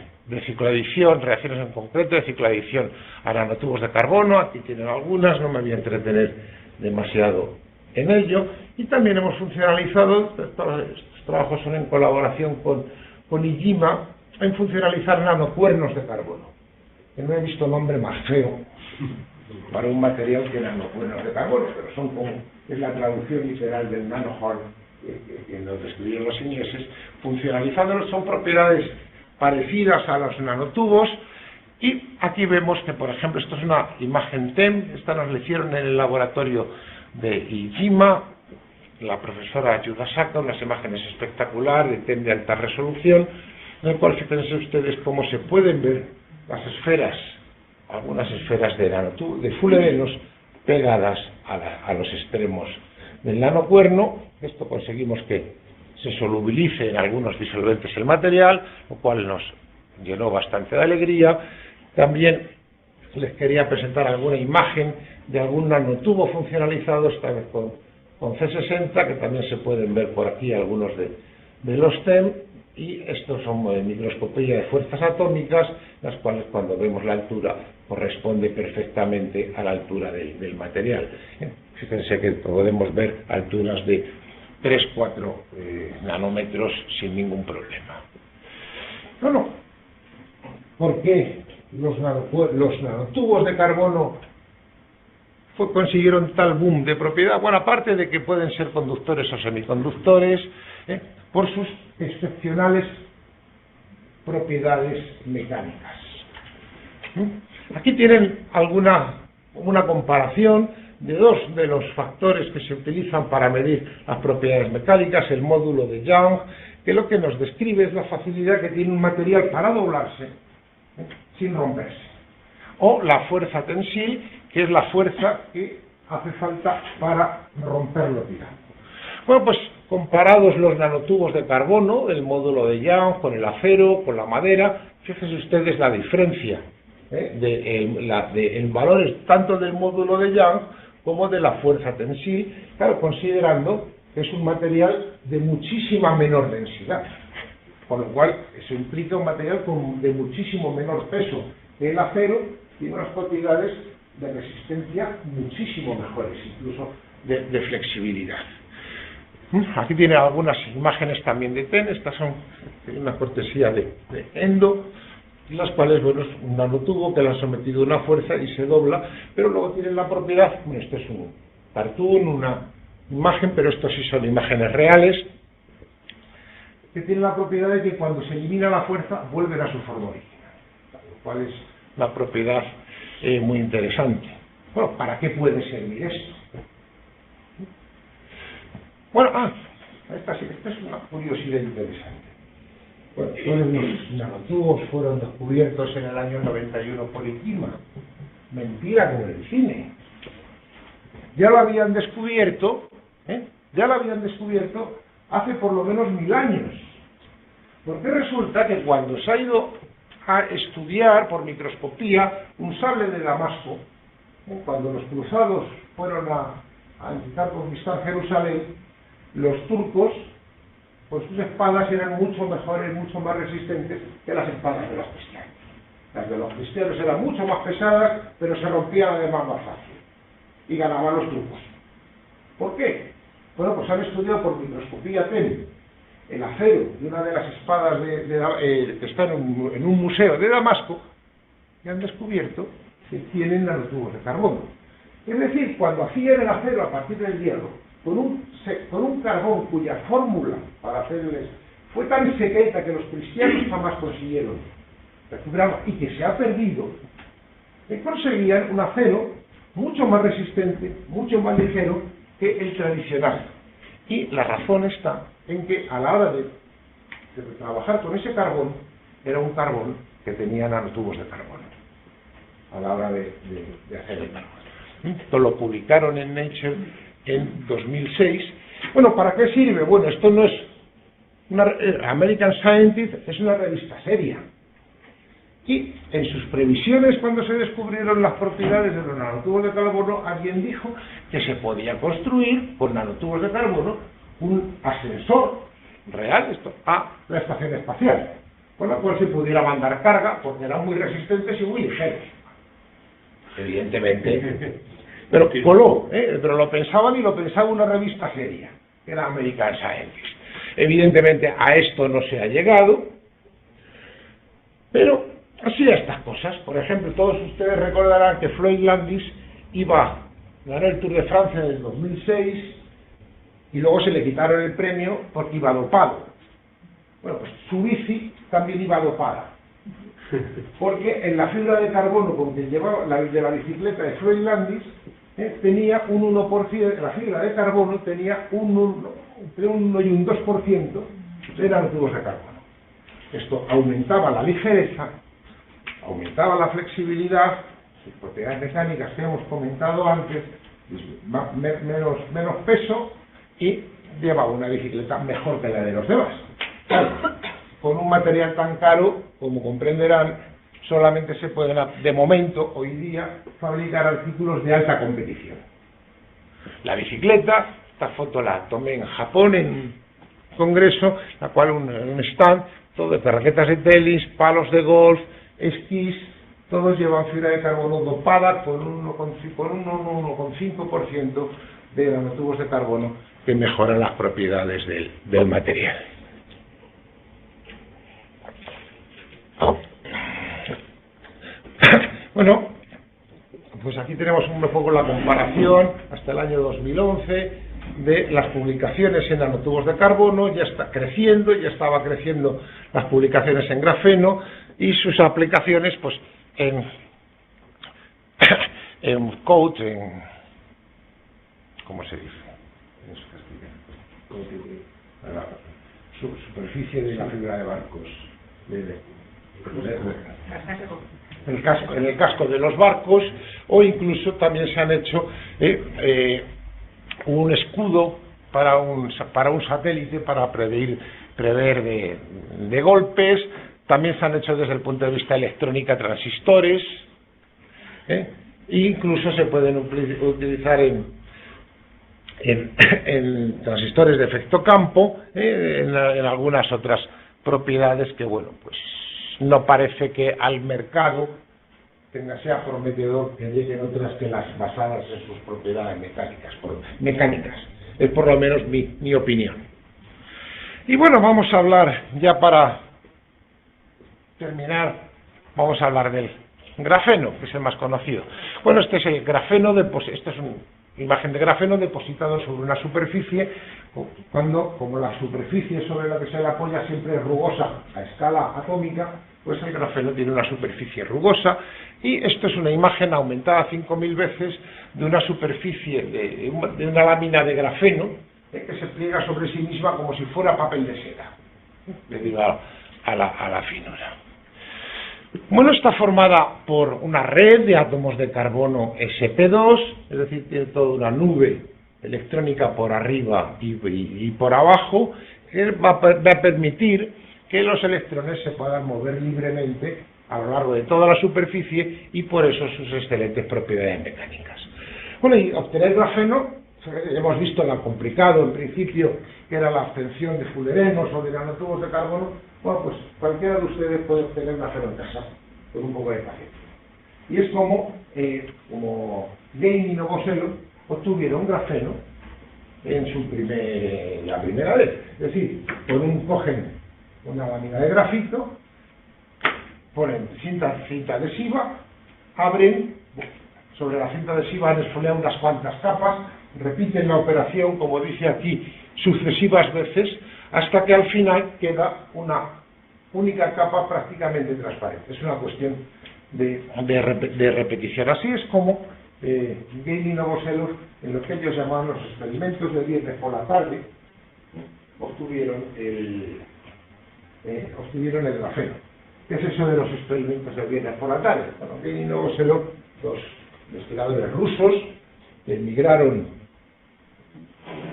cicloadición, reacciones en concreto de cicloadición a nanotubos de carbono. Aquí tienen algunas, no me voy a entretener demasiado en ello. Y también hemos funcionalizado, estos trabajos son en colaboración con IGIMA, en funcionalizar nanocuernos de carbono. Que no he visto nombre más feo para un material que nanocuernos de carbono, pero son como, es la traducción literal del nanohorn que nos describieron los ingleses. Funcionalizándolos, son propiedades parecidas a los nanotubos. Y aquí vemos que, por ejemplo, esto es una imagen TEM, esta nos la hicieron en el laboratorio de IGIMA, la profesora Yudasaka, unas imágenes espectaculares de TEM de alta resolución, en el cual fíjense ustedes cómo se pueden ver las esferas, algunas esferas de fullerenos pegadas a los extremos del nanocuerno. Esto conseguimos que se solubilice en algunos disolventes el material, lo cual nos llenó bastante de alegría. También les quería presentar alguna imagen de algún nanotubo funcionalizado, esta vez con C60, que también se pueden ver por aquí algunos de los TEM, y estos son microscopía de fuerzas atómicas, las cuales cuando vemos la altura corresponde perfectamente a la altura del material. Fíjense que podemos ver alturas de 3-4 nanómetros sin ningún problema. Bueno, ¿por qué los nanotubos de carbono consiguieron tal boom de propiedad? Bueno, aparte de que pueden ser conductores o semiconductores, por sus excepcionales propiedades mecánicas. Aquí tienen una comparación de dos de los factores que se utilizan para medir las propiedades mecánicas, el módulo de Young, que lo que nos describe es la facilidad que tiene un material para doblarse sin romperse. o la fuerza tensil, que es la fuerza que hace falta para romperlo tirando. Bueno, pues comparados los nanotubos de carbono, el módulo de Young, con el acero, con la madera, fíjense ustedes la diferencia en valores tanto del módulo de Young como de la fuerza tensil, claro, considerando que es un material de muchísima menor densidad, con lo cual eso implica un material de muchísimo menor peso que el acero y unas propiedades de resistencia muchísimo mejores, incluso de flexibilidad. Aquí tiene algunas imágenes también de TEN, estas son una cortesía de Endo, las cuales, bueno, es un nanotubo que le han sometido a una fuerza y se dobla, pero luego tienen la propiedad, bueno, este es un cartoon, una imagen, pero estos sí son imágenes reales, que tienen la propiedad de que cuando se elimina la fuerza vuelven a su forma original, lo cual es una propiedad muy interesante. Bueno, ¿para qué puede servir esto? Bueno, esta es una curiosidad interesante. Bueno, todos los nanotubos fueron descubiertos en el año 91 por Ikima. Mentira como el cine. Ya lo habían descubierto, hace por lo menos 1000 años. Porque resulta que cuando se ha ido a estudiar por microscopía un sable de Damasco, cuando los cruzados fueron a intentar conquistar Jerusalén, los turcos, pues sus espadas eran mucho mejores, mucho más resistentes que las espadas de los cristianos. Las de los cristianos eran mucho más pesadas, pero se rompían además más fácil. Y ganaban los turcos. ¿Por qué? Bueno, pues han estudiado por microscopía TEN el acero de una de las espadas que está en un museo de Damasco, y han descubierto que tienen nanotubos de carbono. Es decir, cuando hacían el acero a partir del hierro, con un carbón cuya fórmula para hacerles fue tan secreta que los cristianos jamás consiguieron recuperarla y que se ha perdido, conseguían un acero mucho más resistente, mucho más ligero que el tradicional. Y la razón está en que a la hora de trabajar con ese carbón, era un carbón que tenía nanotubos de carbono, a la hora de hacer el carbón. Esto lo publicaron en Nature en 2006. Bueno, ¿para qué sirve? Bueno, esto no es American Scientist es una revista seria. Y en sus previsiones, cuando se descubrieron las propiedades de los nanotubos de carbono, alguien dijo que se podía construir con nanotubos de carbono un ascensor real a la estación espacial, con la cual se pudiera mandar carga, porque eran muy resistentes y muy ligeros. Evidentemente, pero coló, pero lo pensaban y lo pensaba una revista seria, que era American Scientist. Evidentemente a esto no se ha llegado, pero así a estas cosas. Por ejemplo, todos ustedes recordarán que Floyd Landis ganó el Tour de Francia en el 2006 y luego se le quitaron el premio porque iba dopado. Bueno, pues su bici también iba dopada, porque en la fibra de carbono con que llevaba de la bicicleta de Floyd Landis tenía un 1%, la fibra de carbono tenía entre un 1 y un 2% de nanotubos de carbono. Esto aumentaba la ligereza, aumentaba la flexibilidad, las propiedades mecánicas que hemos comentado antes, menos peso, y llevaba una bicicleta mejor que la de los demás. Claro, con un material tan caro, como comprenderán, solamente se pueden, de momento, hoy día, fabricar artículos de alta competición. La bicicleta, esta foto la tomé en Japón, en un congreso, la cual un stand, todo de raquetas de tenis, palos de golf, esquís, todos llevan fibra de carbono dopada con un 1,5% de nanotubos de carbono que mejoran las propiedades del material. Bueno, pues aquí tenemos un poco la comparación hasta el año 2011 de las publicaciones en nanotubos de carbono. Ya está creciendo, ya estaba creciendo las publicaciones en grafeno y sus aplicaciones pues en coat, ¿cómo se dice? La superficie de la fibra de barcos. en el casco de los barcos, o incluso también se han hecho un escudo para un satélite para prever de golpes. También se han hecho desde el punto de vista electrónica transistores, incluso se pueden utilizar en transistores de efecto campo, en algunas otras propiedades que, bueno, pues no parece que al mercado sea prometedor que lleguen otras que las basadas en sus propiedades mecánicas. Es por lo menos mi opinión. Y bueno, vamos a hablar, ya para terminar, vamos a hablar del grafeno, que es el más conocido. Bueno, este es el grafeno, esta es una imagen de grafeno depositado sobre una superficie, como la superficie sobre la que se le apoya siempre es rugosa a escala atómica, pues el grafeno tiene una superficie rugosa, y esto es una imagen aumentada 5000 veces de una superficie, de una lámina de grafeno, que se pliega sobre sí misma como si fuera papel de seda, debido a la finura. Bueno, está formada por una red de átomos de carbono sp2, es decir, tiene toda una nube electrónica por arriba y por abajo, que va a permitir que los electrones se puedan mover libremente a lo largo de toda la superficie, y por eso sus excelentes propiedades mecánicas. Bueno, y obtener grafeno, hemos visto lo complicado en principio que era la obtención de fullerenos o de nanotubos de carbono. Bueno, pues cualquiera de ustedes puede obtener grafeno en casa, con un poco de paciencia. Y es como Gain y Novoselov obtuvieron grafeno en la primera vez. Es decir, cogen una lámina de grafito, ponen cinta adhesiva, abren, sobre la cinta adhesiva han esfoliado unas cuantas capas, repiten la operación, como dice aquí, sucesivas veces, hasta que al final queda una única capa prácticamente transparente. Es una cuestión de repetición. Así es como Gain y Novoselov, en lo que ellos llamaban los experimentos de viernes por la tarde, obtuvieron el grafeno. ¿Qué es eso de los experimentos de viernes por la tarde? Bueno, Gain y Novoselov, dos investigadores rusos, que emigraron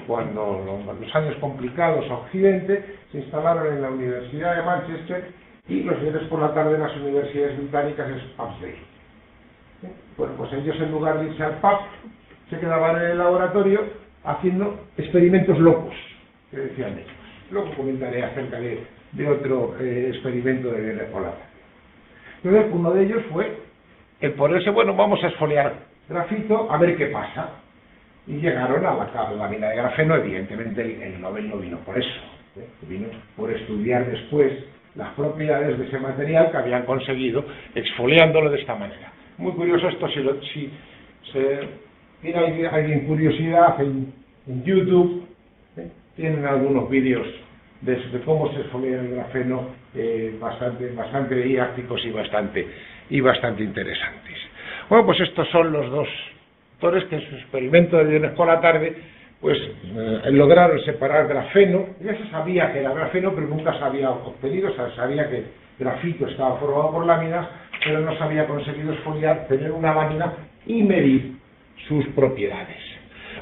cuando los años complicados a Occidente, se instalaron en la Universidad de Manchester, y los viernes por la tarde en las universidades británicas es Pub's Day. Bueno, pues ellos, en lugar de irse al pub, se quedaban en el laboratorio haciendo experimentos locos, que decían ellos. Luego comentaré acerca de otro experimento de viernes por la tarde. Entonces, uno de ellos fue el ponerse, bueno, vamos a esfoliar grafito a ver qué pasa. Y llegaron a la lámina de grafeno. Evidentemente el Nobel no vino por eso, vino por estudiar después las propiedades de ese material que habían conseguido exfoliándolo de esta manera. Muy curioso esto, si tiene alguien curiosidad en YouTube, tienen algunos vídeos de cómo se exfolia el grafeno, bastante didácticos y bastante interesantes. Bueno, pues estos son los dos autores que en su experimento de viernes por la tarde pues lograron separar grafeno. Ya se sabía que era grafeno, pero nunca se había obtenido. O sea, sabía que el grafito estaba formado por láminas, pero no se había conseguido esfoliar, tener una lámina y medir sus propiedades.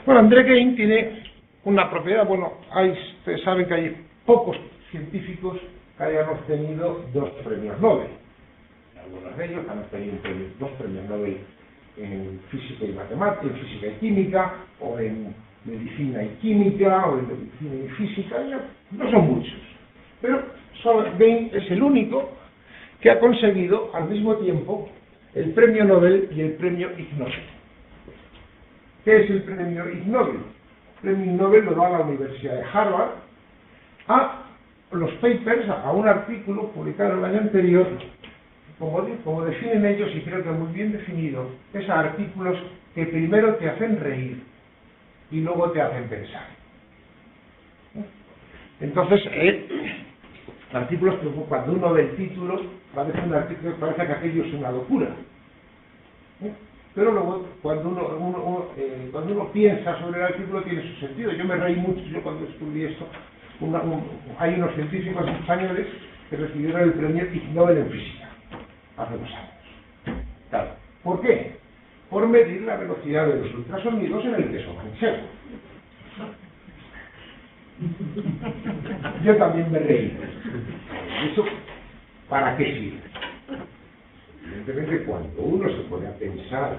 Bueno, André Gain tiene una propiedad. Bueno, ustedes saben que hay pocos científicos que hayan obtenido 2 premios Nobel. Algunos de ellos han obtenido 2 premios Nobel en física y matemática, en física y química, o en medicina y química, o en medicina y física. No son muchos, pero Gain es el único que ha conseguido al mismo tiempo el premio Nobel y el premio Ig Nobel. ¿Qué es el premio Ig Nobel? El premio Ig Nobel lo da la Universidad de Harvard a los papers, a un artículo publicado el año anterior. Como definen ellos, y creo que muy bien definido, es a artículos que primero te hacen reír y luego te hacen pensar. Entonces, artículos que cuando uno ve el título parece un artículo que parece que aquello es una locura. Pero luego, cuando uno piensa sobre el artículo, tiene su sentido. Yo me reí mucho cuando estudié esto. Hay unos científicos españoles que recibieron el premio Ig Nobel en física hace 2 años. ¿Por qué? Por medir la velocidad de los ultrasonidos en el queso manchego. Yo también me reí. ¿Eso para qué sirve? Evidentemente, cuando uno se pone a pensar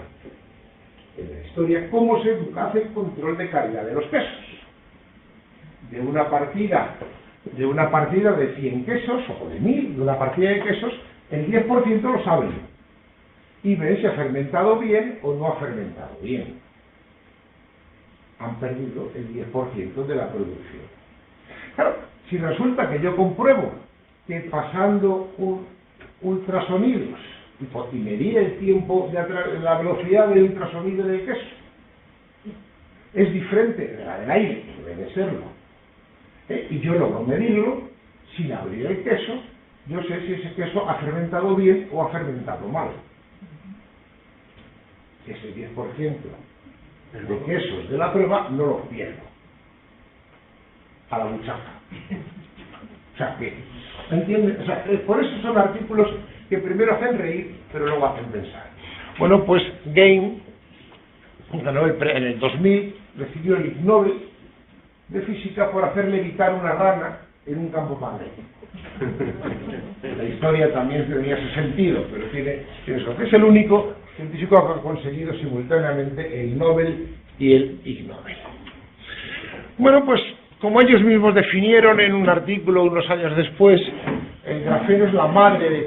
en la historia, ¿cómo se hace el control de calidad de los quesos? De una partida de 100 quesos, o de 1000, de una partida de quesos, el 10% lo saben. Y ven si ha fermentado bien o no ha fermentado bien. Han perdido el 10% de la producción. Claro, si resulta que yo compruebo que pasando ultrasonidos y medía el tiempo de la velocidad del ultrasonido del queso es diferente de la del aire, que debe serlo, y yo logro medirlo sin abrir el queso, yo sé si ese queso ha fermentado bien o ha fermentado mal. Ese 10% de quesos de la prueba no lo pierdo a la buchaca. O sea que, ¿entiendes? O sea, por eso son artículos que primero hacen reír, pero luego hacen pensar. Bueno, pues Game ganó en el 2000, recibió el Ig Nobel de física por hacer levitar una rana en un campo magnético. La historia también tenía ese sentido, pero tiene eso. Es el único científico que ha conseguido simultáneamente el Nobel y el Ig Nobel. Bueno, pues como ellos mismos definieron en un artículo unos años después, el grafeno es la madre de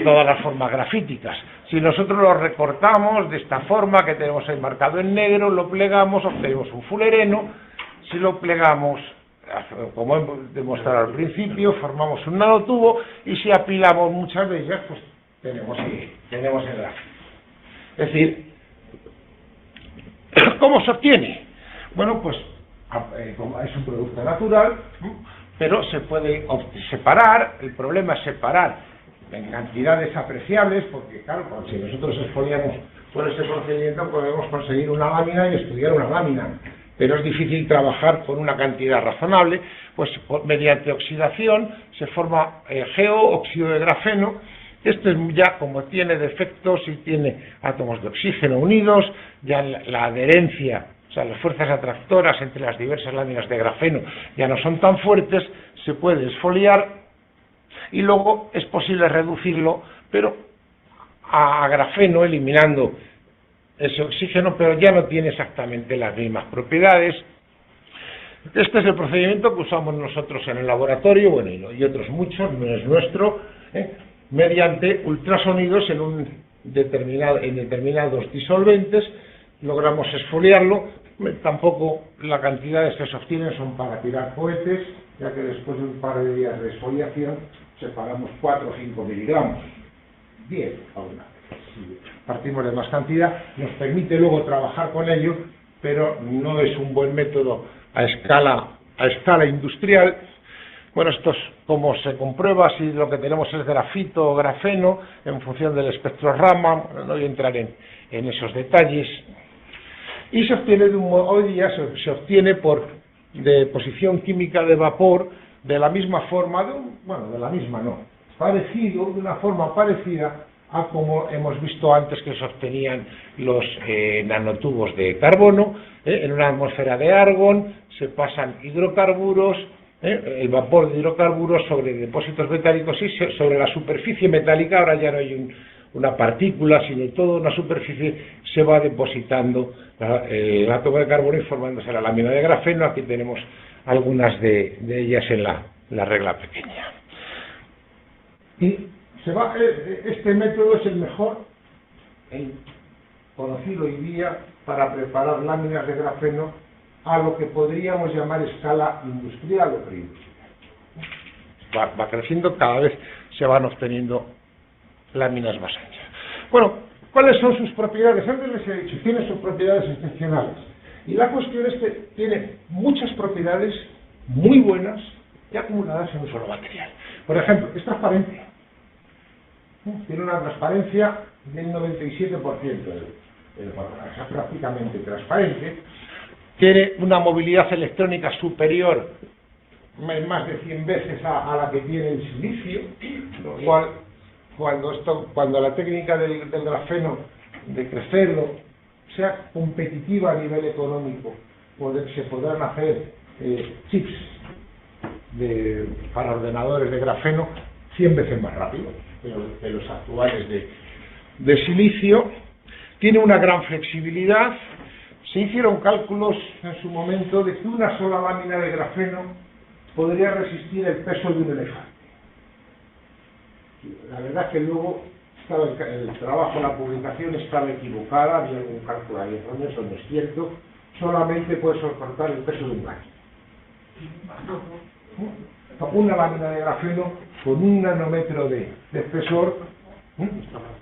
todas las formas grafíticas. Si nosotros lo recortamos de esta forma que tenemos ahí marcado en negro, lo plegamos, obtenemos un fulereno. Si lo plegamos, como hemos demostrado al principio, formamos un nanotubo, y si apilamos muchas de ellas, pues tenemos el grafeno. Es decir, ¿cómo se obtiene? Bueno, pues como es un producto natural, pero se puede separar. El problema es separar en cantidades apreciables, porque claro, si nosotros exfoliamos por ese procedimiento podemos conseguir una lámina y estudiar una lámina, pero es difícil trabajar con una cantidad razonable. Pues mediante oxidación se forma óxido de grafeno. Esto es ya, como tiene defectos y tiene átomos de oxígeno unidos, ya la adherencia, o sea, las fuerzas atractoras entre las diversas láminas de grafeno ya no son tan fuertes, se puede exfoliar y luego es posible reducirlo, pero a grafeno, eliminando ese oxígeno, pero ya no tiene exactamente las mismas propiedades. Este es el procedimiento que usamos nosotros en el laboratorio, bueno, y otros muchos, no es nuestro, mediante ultrasonidos en determinados disolventes, logramos exfoliarlo. Tampoco las cantidades que se obtienen son para tirar cohetes, ya que después de un par de días de exfoliación separamos 4 o 5 miligramos. Bien, aún si partimos de más cantidad, nos permite luego trabajar con ello, pero no es un buen método a escala industrial. Bueno, esto es como se comprueba si lo que tenemos es grafito o grafeno en función del espectro Raman. No voy a entrar en esos detalles. Y se obtiene hoy día se obtiene por deposición química de vapor de la misma forma, de una forma parecida a como hemos visto antes que se obtenían los nanotubos de carbono. En una atmósfera de argón se pasan hidrocarburos, el vapor de hidrocarburos sobre depósitos metálicos y sobre la superficie metálica. Ahora ya no hay una partícula, sino toda una superficie, se va depositando el átomo de carbono y formándose la lámina de grafeno. Aquí tenemos algunas de ellas en la regla pequeña. Y este método es el mejor conocido hoy día para preparar láminas de grafeno a lo que podríamos llamar escala industrial o preindustrial. Va creciendo, cada vez se van obteniendo láminas más anchas. Bueno, ¿cuáles son sus propiedades? Antes les he dicho, tiene sus propiedades excepcionales. Y la cuestión es que tiene muchas propiedades muy buenas y acumuladas en un solo material. Por ejemplo, es transparente. Tiene una transparencia del 97%, es prácticamente transparente. Tiene una movilidad electrónica superior, más de 100 veces a la que tiene el silicio, lo cual cuando la técnica del grafeno de crecerlo sea competitiva a nivel económico, se podrán hacer chips para ordenadores de grafeno 100 veces más rápido que los actuales de silicio. Tiene una gran flexibilidad. Se hicieron cálculos en su momento de que una sola lámina de grafeno podría resistir el peso de un elefante. La verdad es que luego el trabajo, la publicación estaba equivocada, había algún cálculo ahí erróneo, eso no es cierto. Solamente puede soportar el peso de un gallo. Una lámina de grafeno con 1 nanómetro de espesor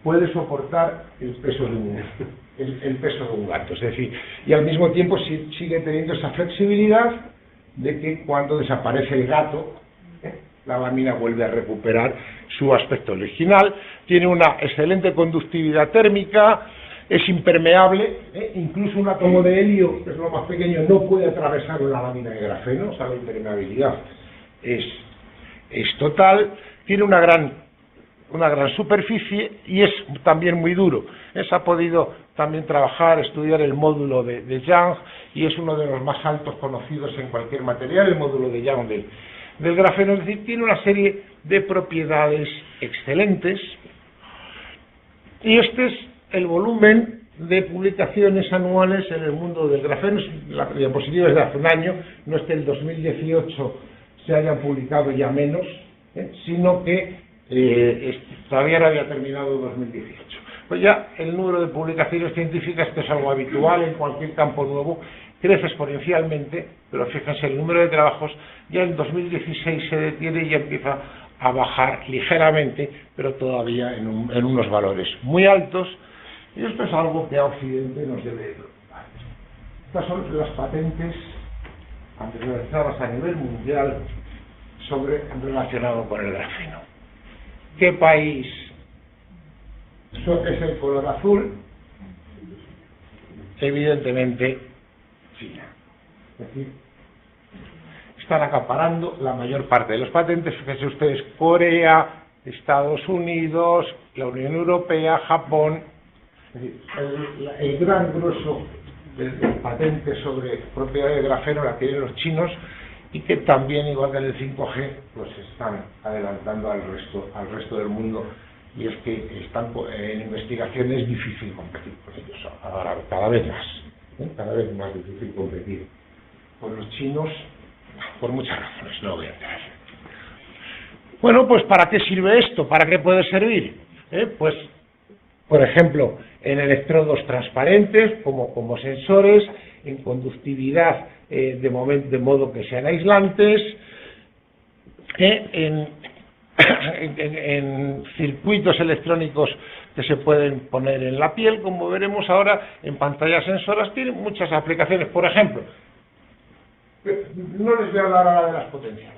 puede soportar el peso de un gato. Es decir, y al mismo tiempo sigue teniendo esa flexibilidad de que cuando desaparece el gato, la lámina vuelve a recuperar su aspecto original. Tiene una excelente conductividad térmica, es impermeable, incluso un átomo de helio, que es lo más pequeño, no puede atravesar una lámina de grafeno, o sea, la impermeabilidad es total. Tiene una gran superficie y es también muy duro. Se ha podido también estudiar el módulo de Young, y es uno de los más altos conocidos en cualquier material, el módulo de Young del grafeno. Es decir, tiene una serie de propiedades excelentes, y este es el volumen de publicaciones anuales en el mundo del grafeno. La diapositiva es de hace un año, no es que el 2018 se hayan publicado ya menos, sino que todavía no había terminado 2018. Pues ya el número de publicaciones científicas, que es algo habitual en cualquier campo nuevo, crece exponencialmente, pero fíjense, el número de trabajos ya en 2016 se detiene y ya empieza a bajar ligeramente, pero todavía en unos valores muy altos, y esto es algo que a Occidente nos debe preocupar. Estas son las patentes realizadas a nivel mundial relacionado con el grafeno. ¿Qué país es el color azul? Evidentemente China. Es decir, están acaparando la mayor parte de los patentes. Fíjense ustedes, Corea, Estados Unidos, la Unión Europea, Japón. Es decir, el gran grueso de patentes sobre propiedades de grafeno la tienen los chinos, y que también, igual que en el 5G, pues están adelantando al resto del mundo, y es que están en investigación. Es difícil competir con ellos ahora, cada vez más difícil competir con los chinos, por muchas razones, no voy a entrar. Bueno, pues ¿para qué sirve esto? ¿Para qué puede servir? Pues, por ejemplo, en electrodos transparentes, como sensores, en conductividad, de modo que sean aislantes, en circuitos electrónicos que se pueden poner en la piel, como veremos ahora, en pantallas sensoras. Tienen muchas aplicaciones. Por ejemplo, no les voy a hablar ahora de las potenciales.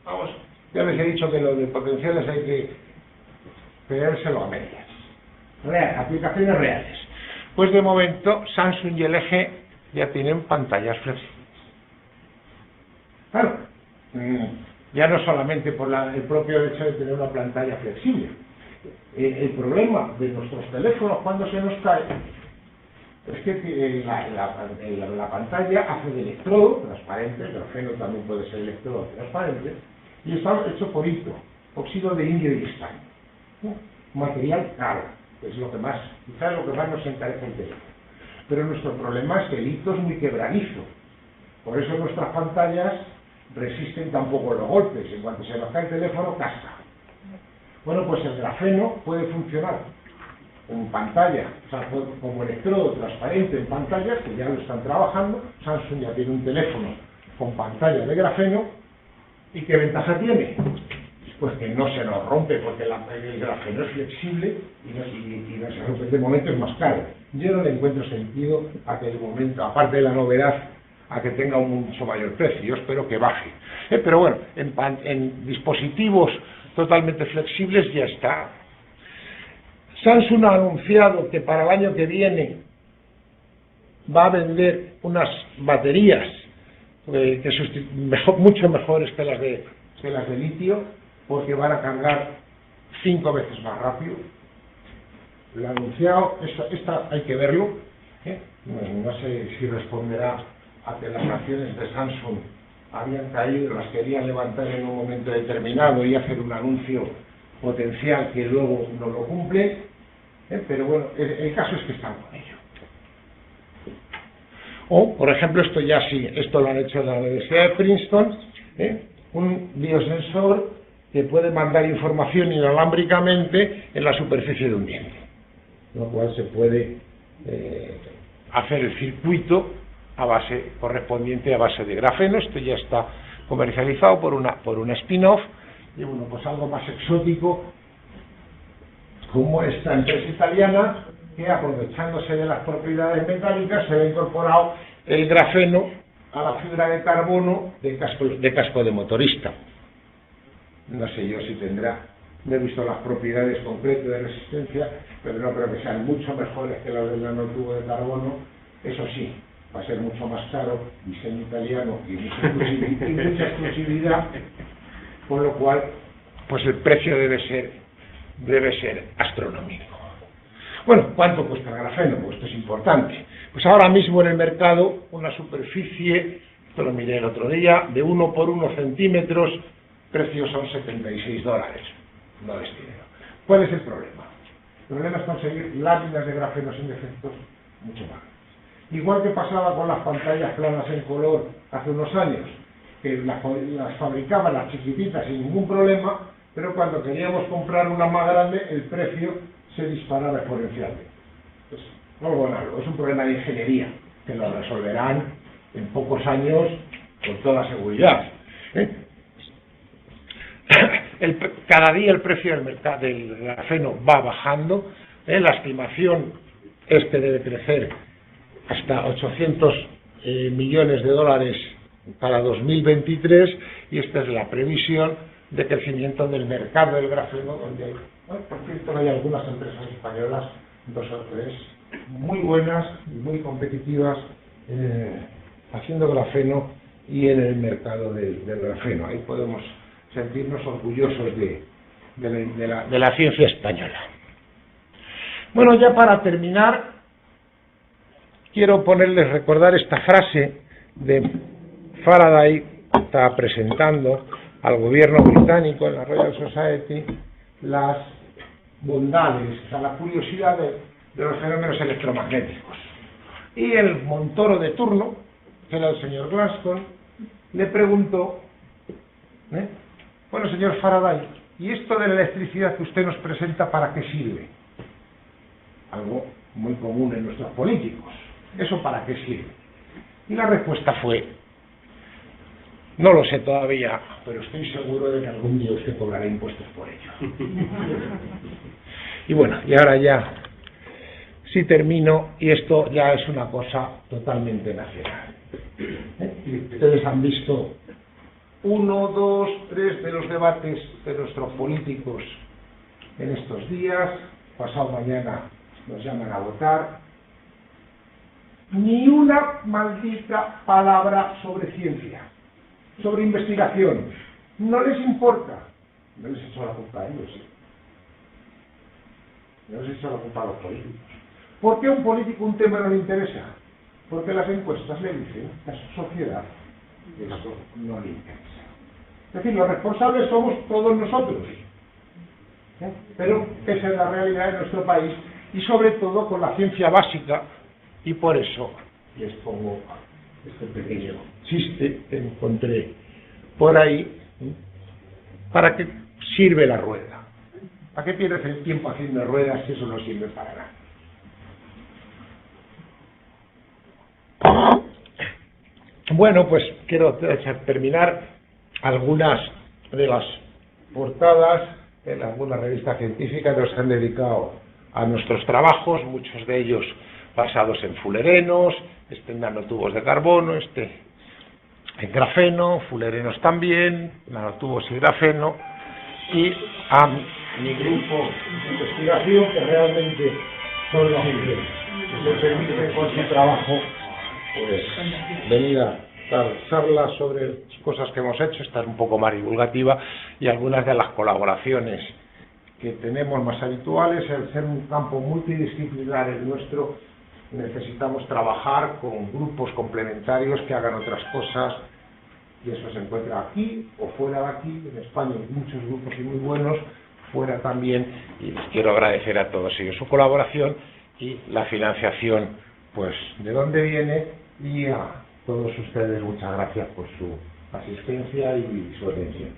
Vamos, ya les he dicho que lo de potenciales hay que pedírselo a medias. Aplicaciones reales. Pues de momento Samsung y LG ya tienen pantallas flexibles. Claro, ya no solamente por el propio hecho de tener una pantalla flexible. El problema de nuestros teléfonos cuando se nos cae es que la pantalla hace de electrodo transparente, el grafeno también puede ser electrodo transparente, y está hecho por óxido de indio y estaño. Material caro, que es quizás lo que más nos encarece el teléfono. Pero nuestro problema es que el hito es muy quebradizo. Por eso nuestras pantallas resisten tampoco los golpes. En cuanto se nos cae el teléfono, casca. Bueno, pues el grafeno puede funcionar en pantalla, o sea, como electrodo transparente en pantallas, que ya lo están trabajando. Samsung ya tiene un teléfono con pantalla de grafeno. ¿Y qué ventaja tiene? Pues que no se nos rompe, porque el grafeno es flexible y no se rompe. De momento es más caro. Yo no le encuentro sentido a que de momento, aparte de la novedad, a que tenga un mucho mayor precio. Yo espero que baje. Pero bueno, en dispositivos totalmente flexibles ya está. Samsung ha anunciado que para el año que viene va a vender unas baterías mucho mejores que las de litio, porque van a cargar 5 veces más rápido. Lo anunciado, esta hay que verlo, ¿eh? No sé si responderá a que las acciones de Samsung habían caído, las querían levantar en un momento determinado y hacer un anuncio potencial que luego no lo cumple, pero bueno, el caso es que están con ello. O, por ejemplo, esto ya sí, esto lo han hecho en la Universidad de Princeton, un biosensor que puede mandar información inalámbricamente en la superficie de un diente, lo cual se puede hacer el circuito correspondiente a base de grafeno. Esto ya está comercializado por una spin-off, y bueno, pues algo más exótico, como esta empresa italiana, que aprovechándose de las propiedades metálicas se ha incorporado el grafeno a la fibra de carbono de casco de motorista. No sé yo si tendrá, no he visto las propiedades concretas de resistencia, pero no creo que sean mucho mejores que las del nanotubo de carbono. Eso sí, va a ser mucho más caro, diseño italiano y mucha exclusividad, con lo cual pues el precio debe ser astronómico. Bueno, ¿cuánto cuesta el grafeno? Pues esto es importante. Pues ahora mismo en el mercado, una superficie, esto lo miré el otro día, de 1 por 1 centímetros, precios son $76. No es dinero. ¿Cuál es el problema? El problema es conseguir láminas de grafeno sin defectos mucho más. Igual que pasaba con las pantallas planas en color hace unos años, que las fabricaban las chiquititas sin ningún problema, pero cuando queríamos comprar una más grande, el precio se disparaba exponencialmente. Pues, algo malo, es un problema de ingeniería, que lo resolverán en pocos años con toda seguridad. Cada día el precio del mercado del grafeno va bajando. La estimación es que debe crecer hasta 800 millones de dólares para 2023, y esta es la previsión de crecimiento del mercado del grafeno, donde hay, por cierto, hay algunas empresas españolas, 2 o 3, muy buenas y muy competitivas haciendo grafeno y en el mercado del grafeno. Ahí podemos sentirnos orgullosos de la ciencia española. Bueno, ya para terminar, quiero recordar esta frase de Faraday, que está presentando al gobierno británico en la Royal Society las bondades, o sea, la curiosidad de los fenómenos electromagnéticos. Y el Montoro de turno, que era el señor Glasgow, le preguntó, bueno, señor Faraday, ¿y esto de la electricidad que usted nos presenta para qué sirve? Algo muy común en nuestros políticos. ¿Eso para qué sirve? Y la respuesta fue: no lo sé todavía, pero estoy seguro de que algún día usted cobrará impuestos por ello. Y bueno, y ahora ya sí termino, y esto ya es una cosa totalmente nacional. Ustedes han visto 1, 2, 3 de los debates de nuestros políticos en estos días. Pasado mañana nos llaman a votar. Ni una maldita palabra sobre ciencia, sobre investigación. No les importa. No les echo la culpa a ellos. No les echo la culpa a los políticos. ¿Por qué a un político un tema no le interesa? Porque las encuestas le dicen a su sociedad que eso no le interesa. Es decir, los responsables somos todos nosotros. Pero esa es la realidad de nuestro país, y sobre todo con la ciencia básica, y por eso les pongo este pequeño chiste que encontré por ahí. ¿Para qué sirve la rueda? ¿Para qué pierdes el tiempo haciendo ruedas si eso no sirve para nada? Bueno, pues quiero terminar algunas de las portadas en algunas revistas científicas que se han dedicado a nuestros trabajos, muchos de ellos basados en fulerenos, en nanotubos de carbono, en grafeno, fulerenos también, nanotubos y grafeno, y a mi grupo de investigación, que realmente son los que me permiten con su trabajo pues venir a dar charlas sobre cosas que hemos hecho. Esta es un poco más divulgativa, y algunas de las colaboraciones que tenemos más habituales. Al ser un campo multidisciplinar el nuestro, necesitamos trabajar con grupos complementarios que hagan otras cosas, y eso se encuentra aquí o fuera de aquí. En España hay muchos grupos y muy buenos, fuera también, y les quiero agradecer a todos ellos su colaboración y la financiación, pues de dónde viene, y a todos ustedes muchas gracias por su asistencia y su atención.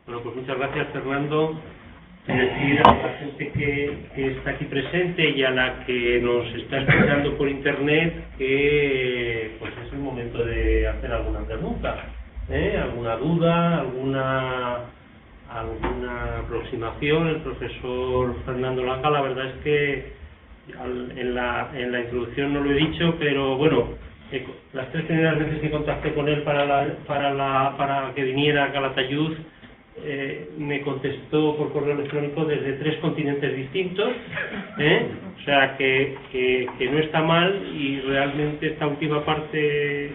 Bueno, pues muchas gracias, Fernando. Decir a la gente que está aquí presente y a la que nos está escuchando por internet que pues es el momento de hacer alguna pregunta, alguna duda, alguna aproximación. El profesor Fernando Langa, la verdad es que en la introducción no lo he dicho, pero bueno, las 3 primeras veces que contacté con él para que viniera a Calatayud, me contestó por correo electrónico desde 3 continentes distintos, o sea que no está mal, y realmente esta última parte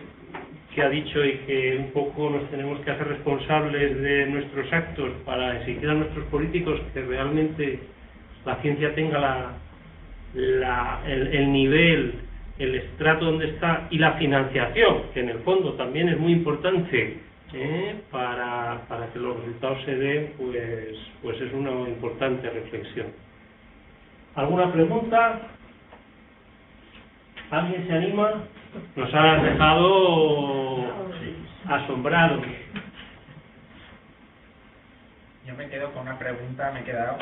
que ha dicho, y que un poco nos tenemos que hacer responsables de nuestros actos para exigir a nuestros políticos que realmente la ciencia tenga el nivel, el estrato donde está, y la financiación, que en el fondo también es muy importante para que los resultados se den, pues es una importante reflexión. ¿Alguna pregunta? ¿Alguien se anima? Nos has dejado asombrados. Yo me quedo con una pregunta, me he quedado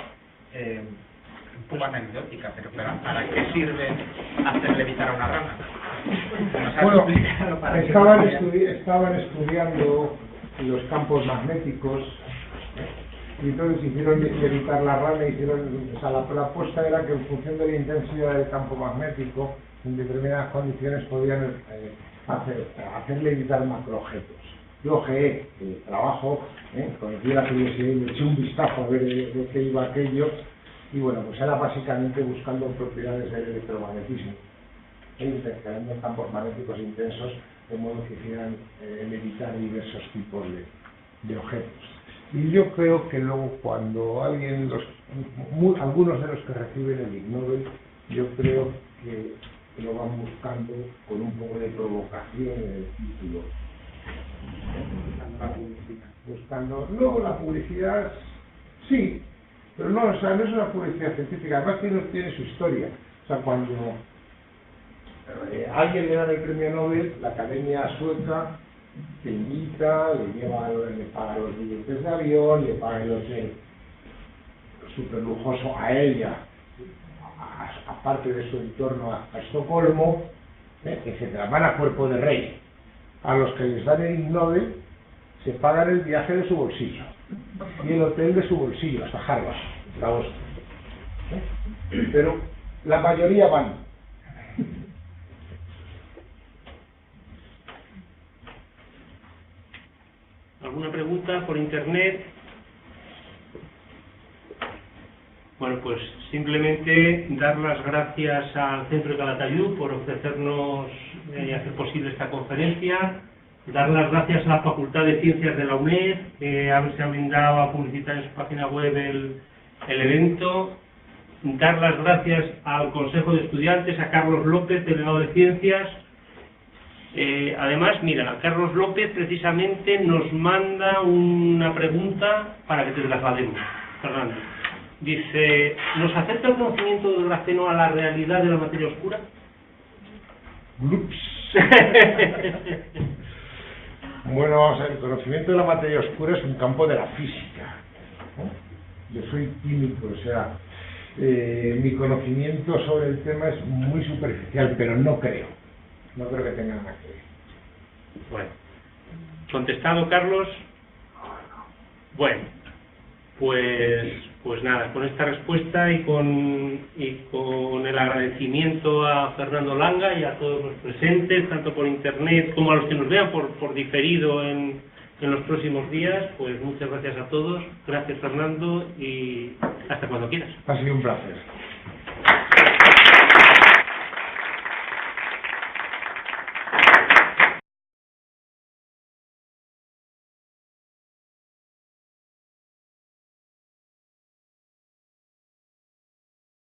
un poco anecdótica, pero ¿para qué sirve hacer levitar a una rana? Bueno, estaban estudiando los campos magnéticos, y entonces hicieron levitar la rana, la apuesta era que en función de la intensidad del campo magnético, en determinadas condiciones podían hacer levitar macroobjetos. Yo ojeé el trabajo, conocí la curiosidad y le eché un vistazo a ver de qué iba aquello, y bueno, pues era básicamente buscando propiedades del electromagnetismo, intercambiando campos magnéticos intensos, de modo que hicieran levitar diversos tipos de objetos. Y yo creo que luego, cuando algunos de los que reciben el Ig Nobel, yo creo que lo van buscando con un poco de provocación en el título. No, la publicidad sí, pero no, o sea, no es una publicidad científica, además tiene su historia. O sea, cuando alguien le da el premio Nobel, la Academia Sueca te invita, le paga los billetes de avión, le paga el hotel súper lujoso a ella, aparte de su entorno a Estocolmo, etcétera. Van a cuerpo de rey. A los que les dan el Ig Nobel se pagan el viaje de su bolsillo y el hotel de su bolsillo hasta Harvard, hasta Boston. Pero la mayoría van. ¿Alguna pregunta por internet? Bueno, pues simplemente dar las gracias al Centro de Calatayud por ofrecernos y hacer posible esta conferencia, dar las gracias a la Facultad de Ciencias de la UNED, que se ha brindado a publicitar en su página web el evento, dar las gracias al Consejo de Estudiantes, a Carlos López, delegado de Ciencias. Además, mira, Carlos López precisamente nos manda una pregunta para que te traslademos, Fernando. Dice, ¿nos acerca el conocimiento del grafeno a la realidad de la materia oscura? Ups. Bueno, vamos a ver, el conocimiento de la materia oscura es un campo de la física, ¿no? Yo soy químico, o sea, mi conocimiento sobre el tema es muy superficial, pero no creo que tenga nada que ver. Bueno, ¿contestado, Carlos? Bueno, pues nada, con esta respuesta y con el agradecimiento a Fernando Langa y a todos los presentes, tanto por internet como a los que nos vean por diferido en los próximos días, pues muchas gracias a todos. Gracias, Fernando, y hasta cuando quieras. Ha sido un placer.